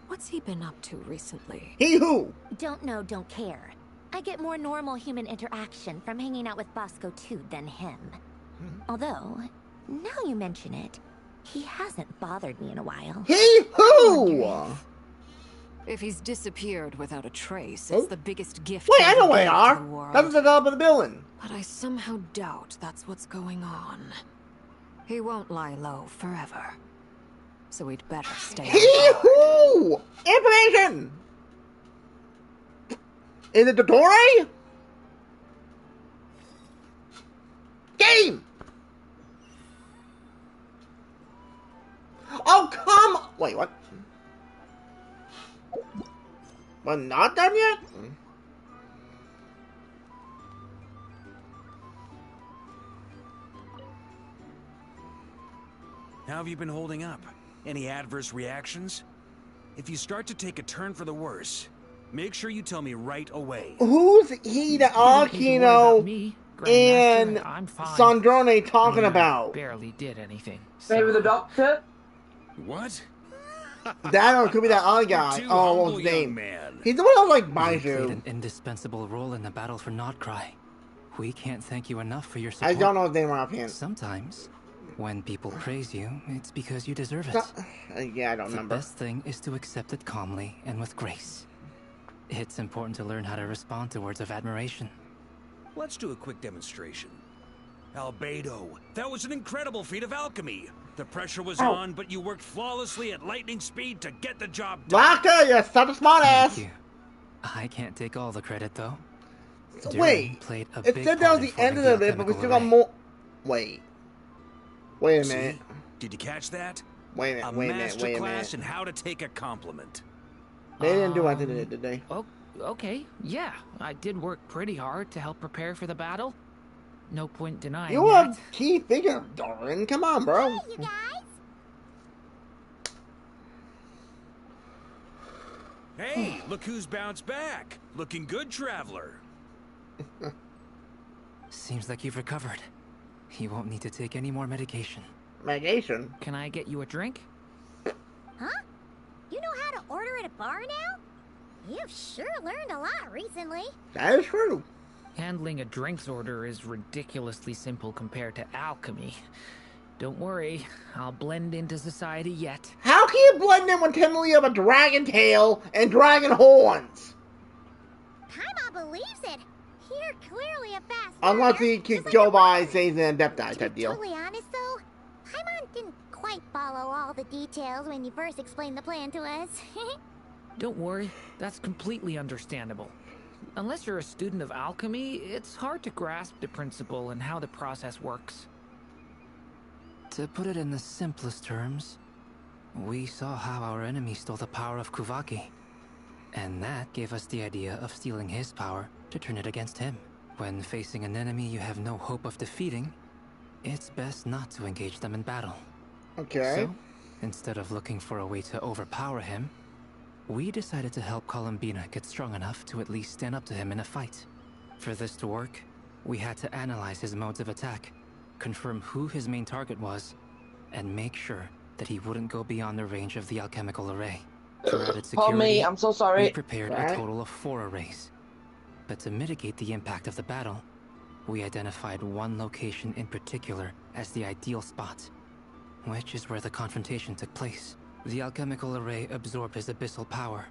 What's he been up to recently?
He who?
Don't know, don't care. I get more normal human interaction from hanging out with Bosco too than him. Although, now you mention it, he hasn't bothered me in a while.
He who?
If he's disappeared without a trace,
Oh.
it's the biggest gift
Wait,
he
I know
ever
where they
gave
are.
to the world.
That's the top of the building.
But I somehow doubt that's what's going on. He won't lie low forever. So we'd better stay on guard.
Hee-hoo! Information! Is it the Dory? Game! Oh, come on! Wait, what? We're not done yet?
How have you been holding up? Any adverse reactions? If you start to take a turn for the worse, make sure you tell me right away.
Who's Hida Aquino and Sandrone talking about?
Barely did anything.
Maybe the doctor?
What?
That or it could be that other guy. Oh, what was his name? He's the one that was like
You played
Baiju.
an indispensable role in the battle for Notcry. We can't thank you enough for your support.
I don't know his name offhand.
Sometimes, when people praise you, it's because you deserve it.
Yeah, I don't remember.
The best thing is to accept it calmly and with grace. It's important to learn how to respond to words of admiration.
Let's do a quick demonstration. Albedo, that was an incredible feat of alchemy. The pressure was on, but you worked flawlessly at lightning speed to get the job done.
Blanca, you're such a smart ass.
Thank you. I can't take all the credit, though.
So,
Durin
wait,
played a
it
big
said that was
part in
the end
forming
of it, but we
alchemical
still got
array.
more. Wait a minute.
See? Did you catch that?
Wait a minute, wait a minute, wait a
masterclass
minute.
in how to take a compliment.
They didn't do anything to it, did they?
Oh, okay, yeah. I did work pretty hard to help prepare for the battle. No point denying
You
that.
a key figure, Doran. Come on, bro.
Hey, you guys!
Hey, look who's bounced back. Looking good, traveler.
Seems like you've recovered. You won't need to take any more medication.
Medication?
Can I get you a drink?
Huh? You know how to order at a bar now? You've sure learned a lot recently.
That is true.
Handling a drinks order is ridiculously simple compared to alchemy. Don't worry, I'll blend into society yet.
How can you blend in when Timely have a dragon tail and dragon horns?
Paimon believes it. You're clearly a fast
Unless he can go by saying an adept type
To be
deal.
totally honest, though, Paimon didn't quite follow all the details when you first explained the plan to us.
Don't worry, that's completely understandable. Unless you're a student of alchemy, it's hard to grasp the principle and how the process works.
To put it in the simplest terms, we saw how our enemy stole the power of Kuvaki. And that gave us the idea of stealing his power to turn it against him. When facing an enemy you have no hope of defeating, it's best not to engage them in battle.
Okay.
So, instead of looking for a way to overpower him, we decided to help Columbina get strong enough to at least stand up to him in a fight. For this to work, we had to analyze his modes of attack, confirm who his main target was, and make sure that he wouldn't go beyond the range of the alchemical array. For added security,
me, I'm so sorry.
we prepared
Right.
a total of 4 arrays. But to mitigate the impact of the battle, we identified one location in particular as the ideal spot, which is where the confrontation took place. The alchemical array absorbed his abyssal power.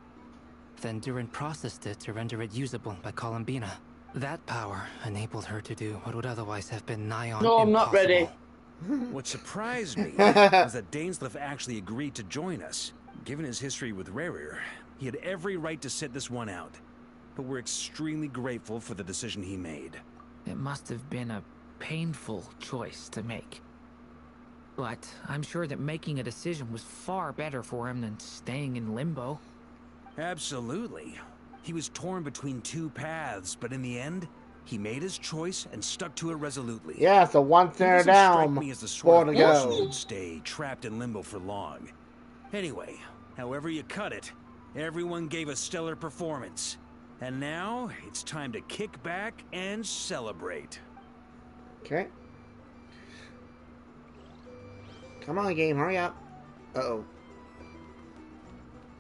Then Durin processed it to render it usable by Columbina. That power enabled her to do what would otherwise have been nigh on
No, I'm
impossible.
not ready.
What surprised me was that Dainsleif actually agreed to join us. Given his history with Rerir, he had every right to sit this one out. But we're extremely grateful for the decision he made.
It must have been a painful choice to make. But I'm sure that making a decision was far better for him than staying in limbo.
Absolutely. He was torn between 2 paths, but in the end, he made his choice and stuck to it resolutely.
Yeah, so one
He
center
doesn't strike
down,
me as the
4
sort
to
of person
go.
who'd stay trapped in limbo for long. Anyway, however you cut it, everyone gave a stellar performance. And now, it's time to kick back and celebrate.
Okay. Come on, game, hurry up. Uh-oh.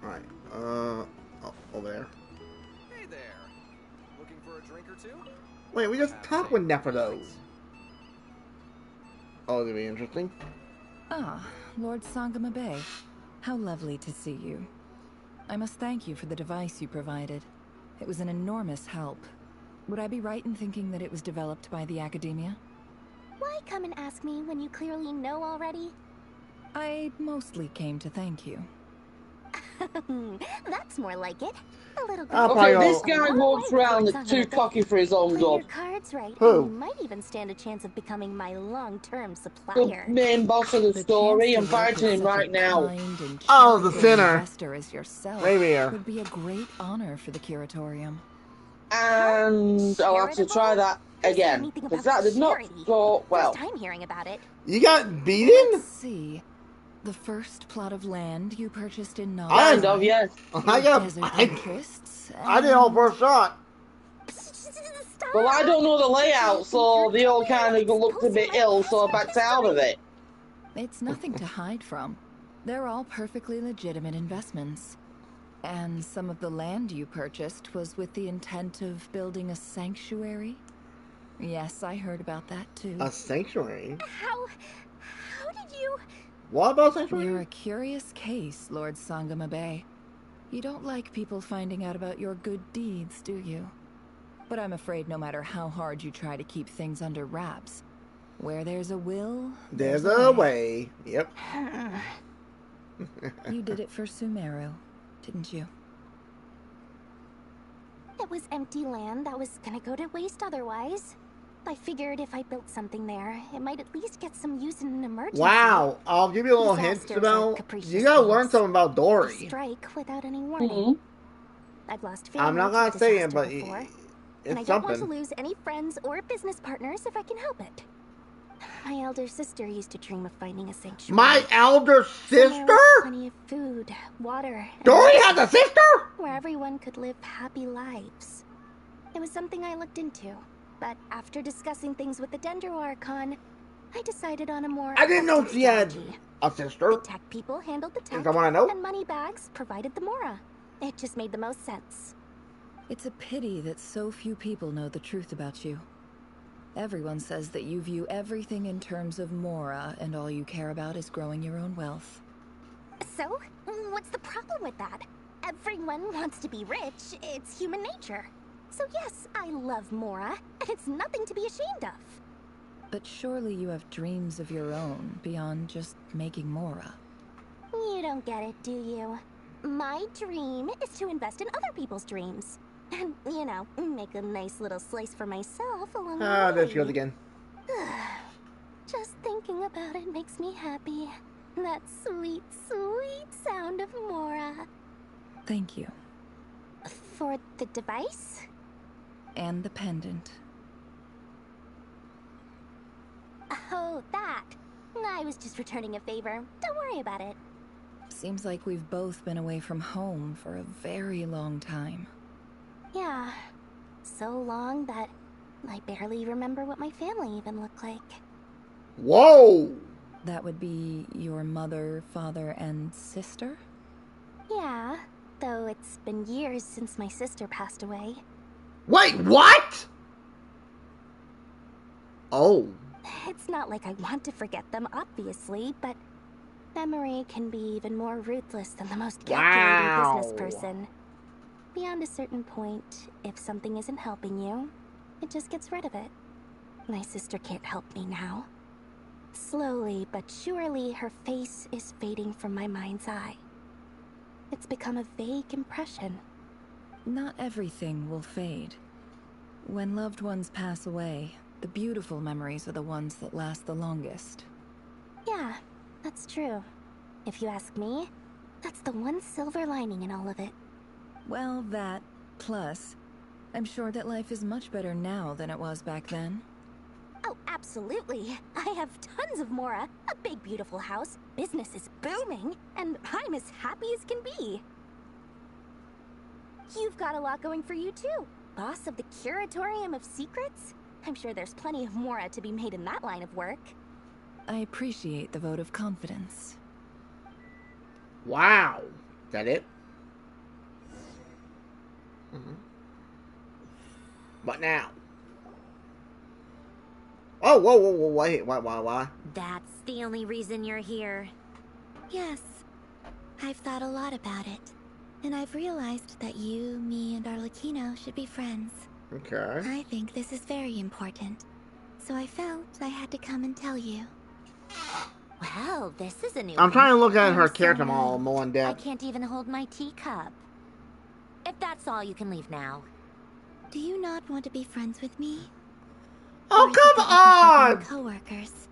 Alright, oh, over there.
Hey there. Looking for a drink or two?
Wait, we just talked with Neferdos. Oh, this will be interesting.
Ah, Lord Sangamabe. How lovely to see you. I must thank you for the device you provided. It was an enormous help. Would I be right in thinking that it was developed by the Academia?
Why come and ask me when you clearly know already?
I mostly came to thank you.
That's more like it. A little
Okay, this guy walks around too cocky for his own
Play your
good.
cards right,
Who?
and you might even stand a chance of becoming my long-term
The
supplier.
main boss of the story. I'm fighting him right now.
Oh, the sinner.
Investor as yourself
Maybe here.
would be a great honor for the curatorium.
And I'll have to try that again, because that did not go well.
First time hearing about it.
You got beaten?
Let's see. The first plot of land you purchased in Nod.
Kind of, yes.
I did all first shot.
Well, I don't know the layout, so they all kind of looked a bit ill, so I backed out of it.
It's nothing to hide from. They're all perfectly legitimate investments. And some of the land you purchased was with the intent of building a sanctuary? Yes, I heard about that too.
A sanctuary?
How did you...
What about sanctuary?
You're a curious case, Lord Sangamabe. You don't like people finding out about your good deeds, do you? But I'm afraid no matter how hard you try to keep things under wraps, where there's a will,
there's a way. Yep.
You did it for Sumeru, didn't you?
It was empty land that was gonna go to waste otherwise. I figured if I built something there, it might at least get some use in an emergency.
Wow, I'll give you a little hint about. You gotta learn something about Dory.
Strike without any warning. I've lost family.
I'm not gonna say it, but
before,
it's
and I don't
something.
want to lose any friends or business partners if I can help it. My elder sister used to dream of finding a sanctuary.
My elder sister?
With plenty of food, water.
Dory has a sister?
Where everyone could live happy lives. It was something I looked into. But after discussing things with the Dendro Archon, I decided on a more...
I didn't know she had a sister.
The tech people handled the tech,
I know.
and Moneybags provided the Mora. It just made the most sense.
It's a pity that so few people know the truth about you. Everyone says that you view everything in terms of Mora, and all you care about is growing your own wealth.
So, what's the problem with that? Everyone wants to be rich. It's human nature. So yes, I love Mora, and it's nothing to be ashamed of.
But surely you have dreams of your own, beyond just making Mora.
You don't get it, do you? My dream is to invest in other people's dreams. And, you know, make a nice little slice for myself along the way.
Ah, there she goes again.
Just thinking about it makes me happy. That sweet, sweet sound of Mora.
Thank you.
For the device?
And the pendant.
Oh, that. I was just returning a favor. Don't worry about it.
Seems like we've both been away from home for a very long time.
Yeah. So long that I barely remember what my family even looked like.
Whoa!
That would be your mother, father, and sister?
Yeah, though it's been years since my sister passed away.
Wait, what? Oh.
It's not like I want to forget them, obviously, but memory can be even more ruthless than the most calculating business person. Beyond a certain point, if something isn't helping you, it just gets rid of it. My sister can't help me now. Slowly but surely, her face is fading from my mind's eye. It's become a vague impression.
Not everything will fade. When loved ones pass away, the beautiful memories are the ones that last the longest.
Yeah, that's true. If you ask me, that's the one silver lining in all of it.
Well, that, plus, I'm sure that life is much better now than it was back then.
Oh, absolutely. I have tons of Mora, a big beautiful house, business is booming, and I'm as happy as can be. You've got a lot going for you too. Boss of the Curatorium of Secrets? I'm sure there's plenty of Mora to be made in that line of work.
I appreciate the vote of confidence.
Wow. Is that it? What now? Oh, whoa, whoa, whoa, wait, why?
That's the only reason you're here. Yes, I've thought a lot about it.
And I've realized that you, me, and Arlecchino should be friends.
Okay.
I think this is very important. So I felt I had to come and tell you.
Well, this is a new
I'm
one.
trying to look at
I'm
her
so
character
mean.
model more in
I
depth.
can't even hold my teacup. If that's all, you can leave now.
Do you not want to be friends with me?
Oh, come on!
Co-workers.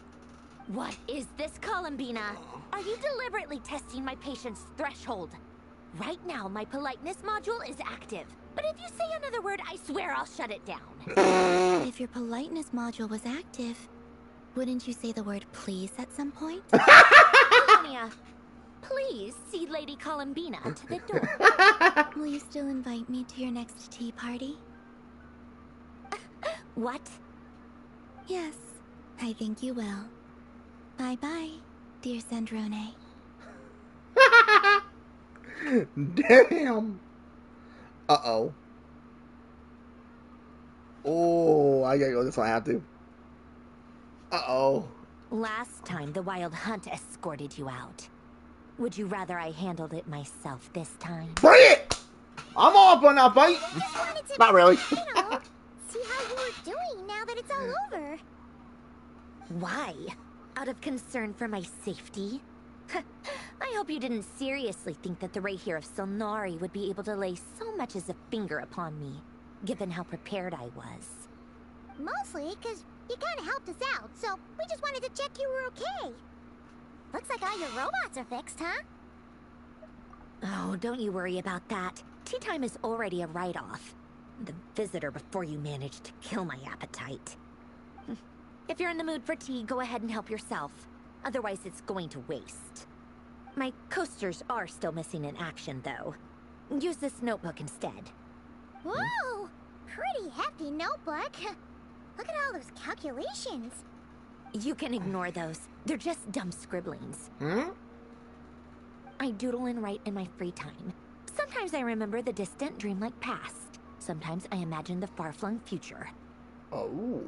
What is this, Columbina? Are you deliberately testing my patience threshold? Right now, my politeness module is active. But if you say another word, I swear I'll shut it down.
If your politeness module was active, wouldn't you say the word please at some point?
Antonia, please see Lady Columbina to the door.
Will you still invite me to your next tea party?
What?
Yes, I think you will. Bye-bye, dear Sandrone.
Damn. Uh-oh. Oh, I gotta go this one. I have to. Uh-oh.
Last time, the Wild Hunt escorted you out. Would you rather I handled it myself this time?
Bring it! I'm all up on that fight. Not really.
See how you were doing now that it's all over. Why? Out of concern for my safety? I hope you didn't seriously think that the Rayhir of Solnari would be able to lay so much as a finger upon me, given how prepared I was.
Mostly because you kind of helped us out, so we just wanted to check you were okay. Looks like all your robots are fixed, huh?
Oh, don't you worry about that. Tea time is already a write-off. The visitor before you managed to kill my appetite. If you're in the mood for tea, go ahead and help yourself. Otherwise, it's going to waste. My coasters are still missing in action, though. Use this notebook instead.
Whoa! Pretty hefty notebook. Look at all those calculations.
You can ignore those. They're just dumb scribblings. I doodle and write in my free time. Sometimes I remember the distant, dreamlike past. Sometimes I imagine the far-flung future.
Oh.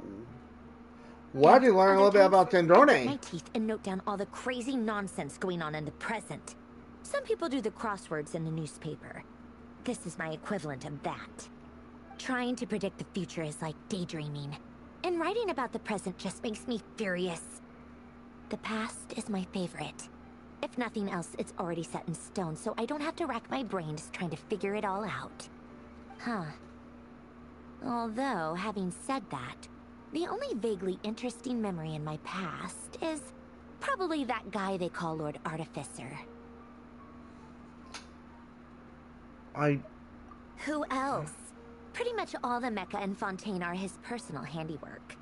What? You learn a little bit about
I grit
Sandrone.
my teeth and note down all the crazy nonsense going on in the present. Some people do the crosswords in the newspaper. This is my equivalent of that. Trying to predict the future is like daydreaming. And writing about the present just makes me furious. The past is my favorite. If nothing else, it's already set in stone, so I don't have to rack my brains trying to figure it all out. Huh. Although, having said that, the only vaguely interesting memory in my past is probably that guy they call Lord Artificer. Who else? Pretty much all the mecha and Fontaine are his personal handiwork.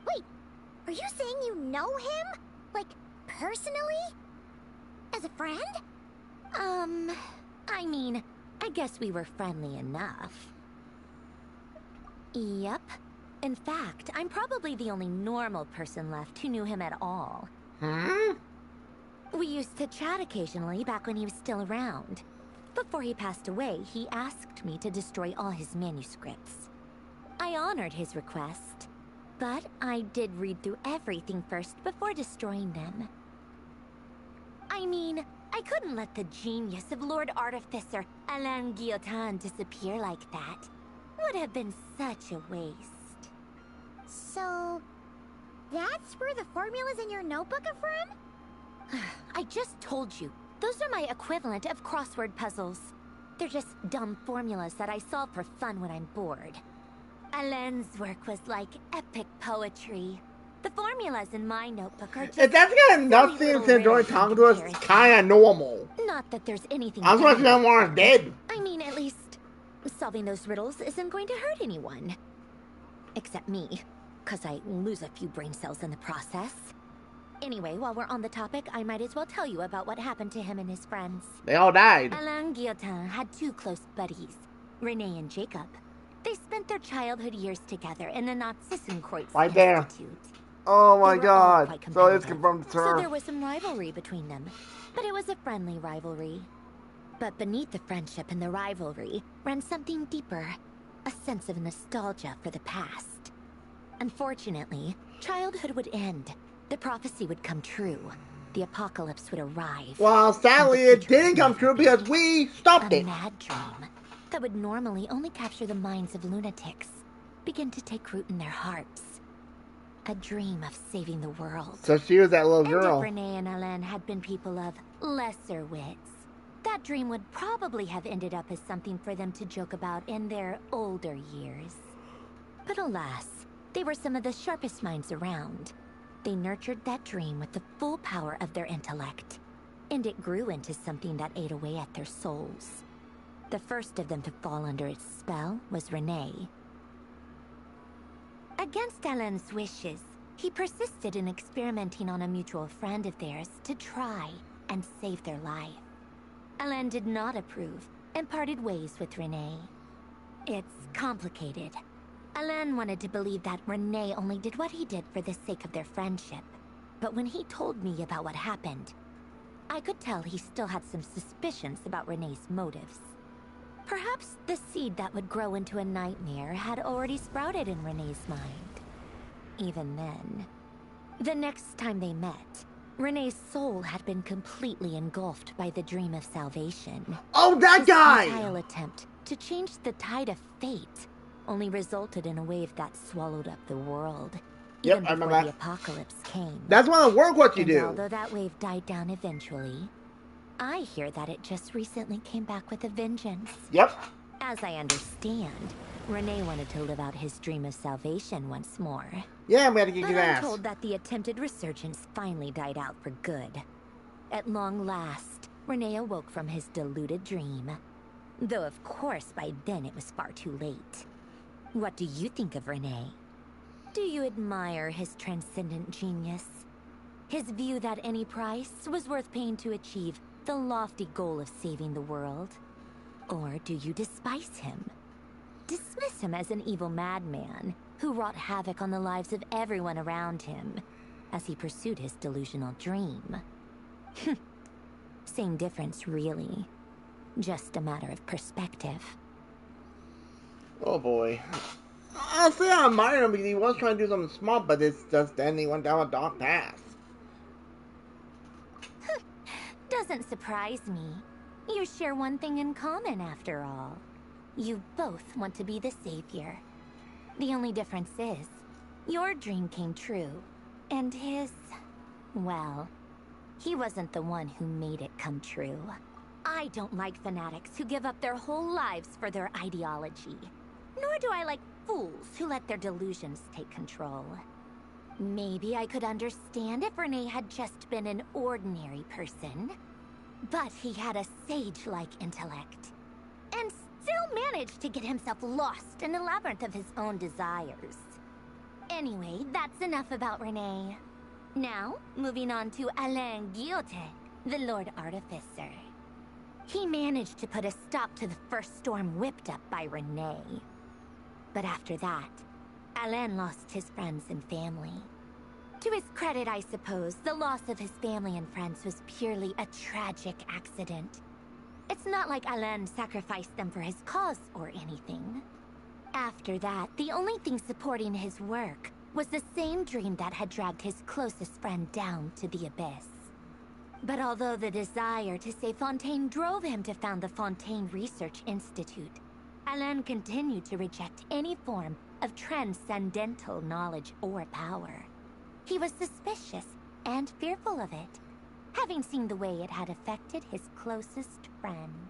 Wait, are you saying you know him? Like, personally? As a friend?
I mean, I guess we were friendly enough. Yep. In fact, I'm probably the only normal person left who knew him at all. We used to chat occasionally back when he was still around. Before he passed away, he asked me to destroy all his manuscripts. I honored his request, but I did read through everything first before destroying them. I mean, I couldn't let the genius of Lord Artificer Alain Guillotin disappear like that. Would have been such a waste.
So, that's where the formulas in your notebook are from?
I just told you. Those are my equivalent of crossword puzzles. They're just dumb formulas that I solve for fun when I'm bored. Alain's work was like epic poetry. The formulas in my notebook are just...
If that's got nothing to enjoy talking to us, it's kinda normal.
Not that there's anything...
I was watching that one was dead.
I mean, at least solving those riddles isn't going to hurt anyone. Except me, because I lose a few brain cells in the process. Anyway, while we're on the topic, I might as well tell you about what happened to him and his friends.
They all died.
Alain Guillotin had two close buddies, Renee and Jacob. They spent their childhood years together in the Nazi-Kreuz
Right there.
Institute.
Oh my
They were all
god.
quite
So it's
competitive,
confirmed to her.
So there was some rivalry between them. But it was a friendly rivalry. But beneath the friendship and the rivalry ran something deeper. A sense of nostalgia for the past. Unfortunately, childhood would end. The prophecy would come true.
the apocalypse would arrive.
Well, sadly, it didn't come true because we stopped it.
A mad dream that would normally only capture the minds of lunatics begin to take root in their hearts. A dream of saving the world.
So she was that little girl.
And if Renee and Alain had been people of lesser wits, that dream would probably have ended up as something for them to joke about in their older years. But alas, they were some of the sharpest minds around. They nurtured that dream with the full power of their intellect, and it grew into something that ate away at their souls. The first of them to fall under its spell was Renee. Against Alain's wishes, he persisted in experimenting on a mutual friend of theirs to try and save their life. Alain did not approve and parted ways with Renee. It's complicated. Alain wanted to believe that Renee only did what he did for the sake of their friendship. But when he told me about what happened, I could tell he still had some suspicions about Renee's motives. Perhaps the seed that would grow into a nightmare had already sprouted in Renee's mind. Even then, the next time they met, Renee's soul had been completely engulfed by the dream of salvation.
Oh, that guy!
His futile attempt to change the tide of fate only resulted in a wave that swallowed up the world.
Yep,
even
I remember
before
that.
the apocalypse came.
That's one of the work what you
And
do.
although that wave died down eventually, I hear that it just recently came back with a vengeance.
Yep.
As I understand, Renee wanted to live out his dream of salvation once more.
Yeah, we had to kick his
But I'm
ass.
told that the attempted resurgence finally died out for good. At long last, Renee awoke from his deluded dream. Though of course by then it was far too late. What do you think of Renee? Do you admire his transcendent genius? His view that any price was worth paying to achieve the lofty goal of saving the world? Or do you despise him? Dismiss him as an evil madman who wrought havoc on the lives of everyone around him as he pursued his delusional dream? Same difference, really. Just a matter of perspective.
Oh boy. I'll say I admire him because he was trying to do something smart, but it's just then he went down a dark path.
Doesn't surprise me. You share one thing in common, after all. You both want to be the savior. The only difference is, your dream came true, and his, well, he wasn't the one who made it come true. I don't like fanatics who give up their whole lives for their ideology. Nor do I like fools who let their delusions take control. Maybe I could understand if Renee had just been an ordinary person. But he had a sage-like intellect. And still managed to get himself lost in the labyrinth of his own desires. Anyway, that's enough about Renee. Now, moving on to Alain Guillotin, the Lord Artificer. He managed to put a stop to the first storm whipped up by Renee. But after that, Alain lost his friends and family. To his credit, I suppose, the loss of his family and friends was purely a tragic accident. It's not like Alain sacrificed them for his cause or anything. After that, the only thing supporting his work was the same dream that had dragged his closest friend down to the abyss. But although the desire to save Fontaine drove him to found the Fontaine Research Institute, Alain continued to reject any form of transcendental knowledge or power. He was suspicious and fearful of it, having seen the way it had affected his closest friend.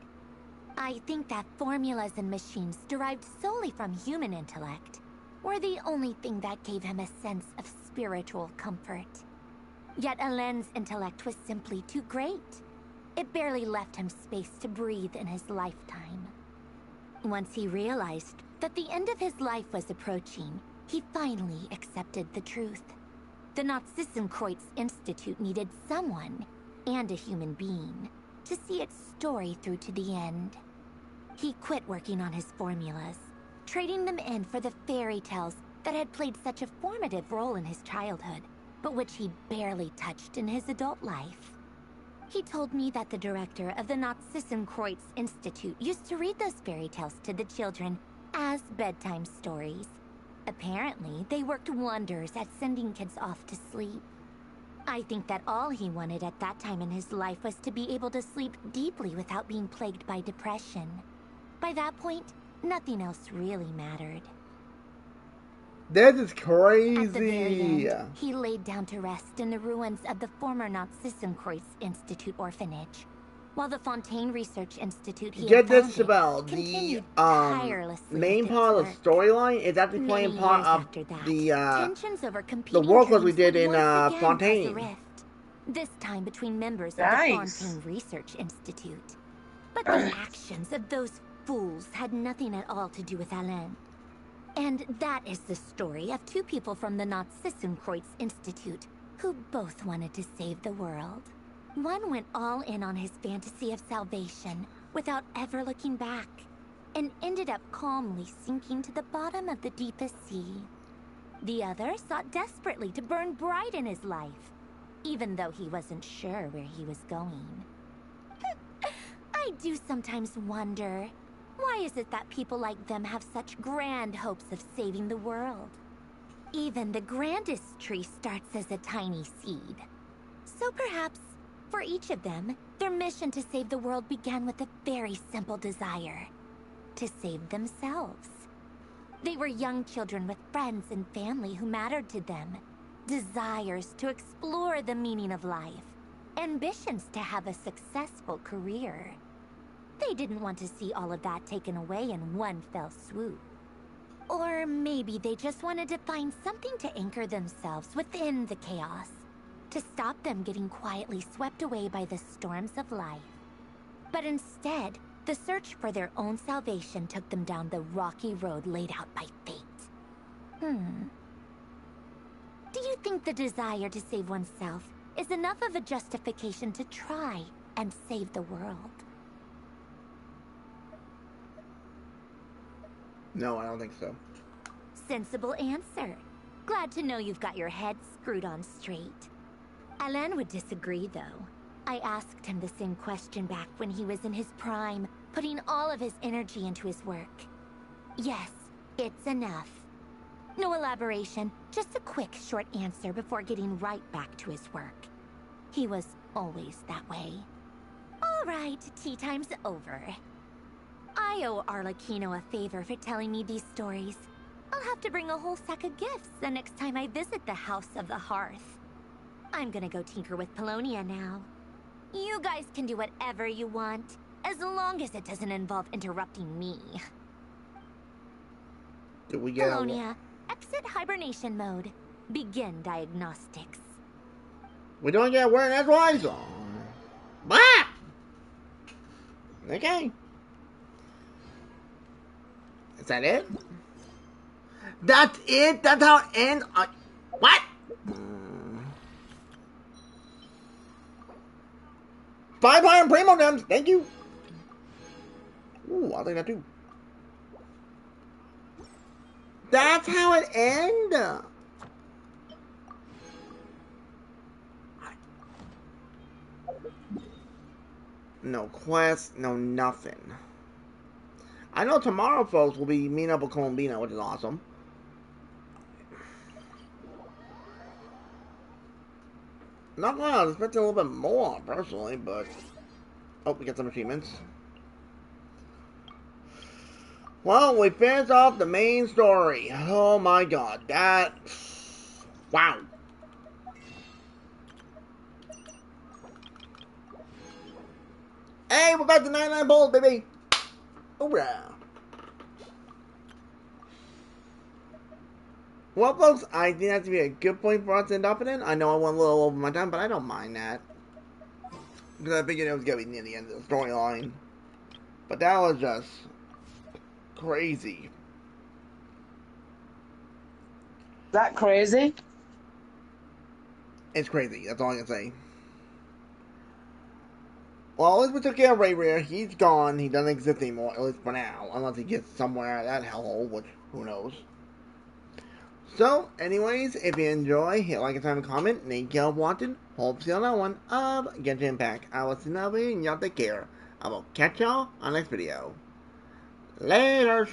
I think that formulas and machines derived solely from human intellect were the only thing that gave him a sense of spiritual comfort. Yet Alain's intellect was simply too great. It barely left him space to breathe in his lifetime. Once he realized that the end of his life was approaching, he finally accepted the truth. The Nazissenkreuz Institute needed someone, and a human being, to see its story through to the end. He quit working on his formulas, trading them in for the fairy tales that had played such a formative role in his childhood, but which he barely touched in his adult life. He told me that the director of the Nazissenkreuz Institute used to read those fairy tales to the children as bedtime stories. Apparently, they worked wonders at sending kids off to sleep. I think that all he wanted at that time in his life was to be able to sleep deeply without being plagued by depression. By that point, nothing else really mattered.
This is crazy.
At the very end, he laid down to rest in the ruins of the former Nazissenkreuz Institute orphanage, while the Fontaine Research Institute he
Get
had
this,
founded
Shabelle. The
continued tirelessly
main
with
part of
its
the storyline is actually
work.
playing
Many
part
years
of
after that,
the
tensions over competing
workload we
dreams
did
would
in
once again cause a
Fontaine.
rift, this time between members of the
Nice.
Fontaine Research Institute. But the actions of those fools had nothing at all to do with Alain. And that is the story of two people from the Nazissenkreuz Institute who both wanted to save the world. One went all in on his fantasy of salvation without ever looking back, and ended up calmly sinking to the bottom of the deepest sea. The other sought desperately to burn bright in his life, even though he wasn't sure where he was going. I do sometimes wonder, why is it that people like them have such grand hopes of saving the world? Even the grandest tree starts as a tiny seed. So perhaps, for each of them, their mission to save the world began with a very simple desire: to save themselves. They were young children with friends and family who mattered to them, desires to explore the meaning of life, ambitions to have a successful career. They didn't want to see all of that taken away in one fell swoop. Or maybe they just wanted to find something to anchor themselves within the chaos, to stop them getting quietly swept away by the storms of life. But instead, the search for their own salvation took them down the rocky road laid out by fate. Do you think the desire to save oneself is enough of a justification to try and save the world?
No, I don't think so.
Sensible answer. Glad to know you've got your head screwed on straight. Alain would disagree, though. I asked him the same question back when he was in his prime, putting all of his energy into his work. Yes, it's enough. No elaboration, just a quick, short answer before getting right back to his work. He was always that way. All right, tea time's over. I owe Arlecchino a favor for telling me these stories. I'll have to bring a whole sack of gifts the next time I visit the House of the Hearth. I'm gonna go tinker with Polonia now. You guys can do whatever you want, as long as it doesn't involve interrupting me.
Did we get
Polonia, exit hibernation mode. Begin diagnostics.
We don't get word, that's why. So. Bah! Okay. Is that it? That's it? That's how it ends? What? 500 Primo Gems, thank you. Ooh, I'll take that too. That's how it ends? No quest, no nothing. I know tomorrow, folks, we'll be meeting up with Colombina, which is awesome. Not gonna lie, I was expecting a little bit more, personally, but... Oh, we got some achievements. Well, we finished off the main story. Oh my god, that... Wow. Hey, we got the 99 balls, baby! Hoorah! Well, folks, I think that's to be a good point for us to end up in. I know I went a little over my time, but I don't mind that. Because I figured it was going to be near the end of the storyline. But that was just crazy.
That crazy?
It's crazy, that's all I can say. Well, at least we took care of Ray Rear. He's gone. He doesn't exist anymore, at least for now. Unless he gets somewhere out of that hellhole, which, who knows. So, anyways, if you enjoy, hit like and comment. Thank y'all for watching. Hope to see you on that one of Genshin Impact. I will see you now, and y'all take care. I will catch y'all on the next video. Laters!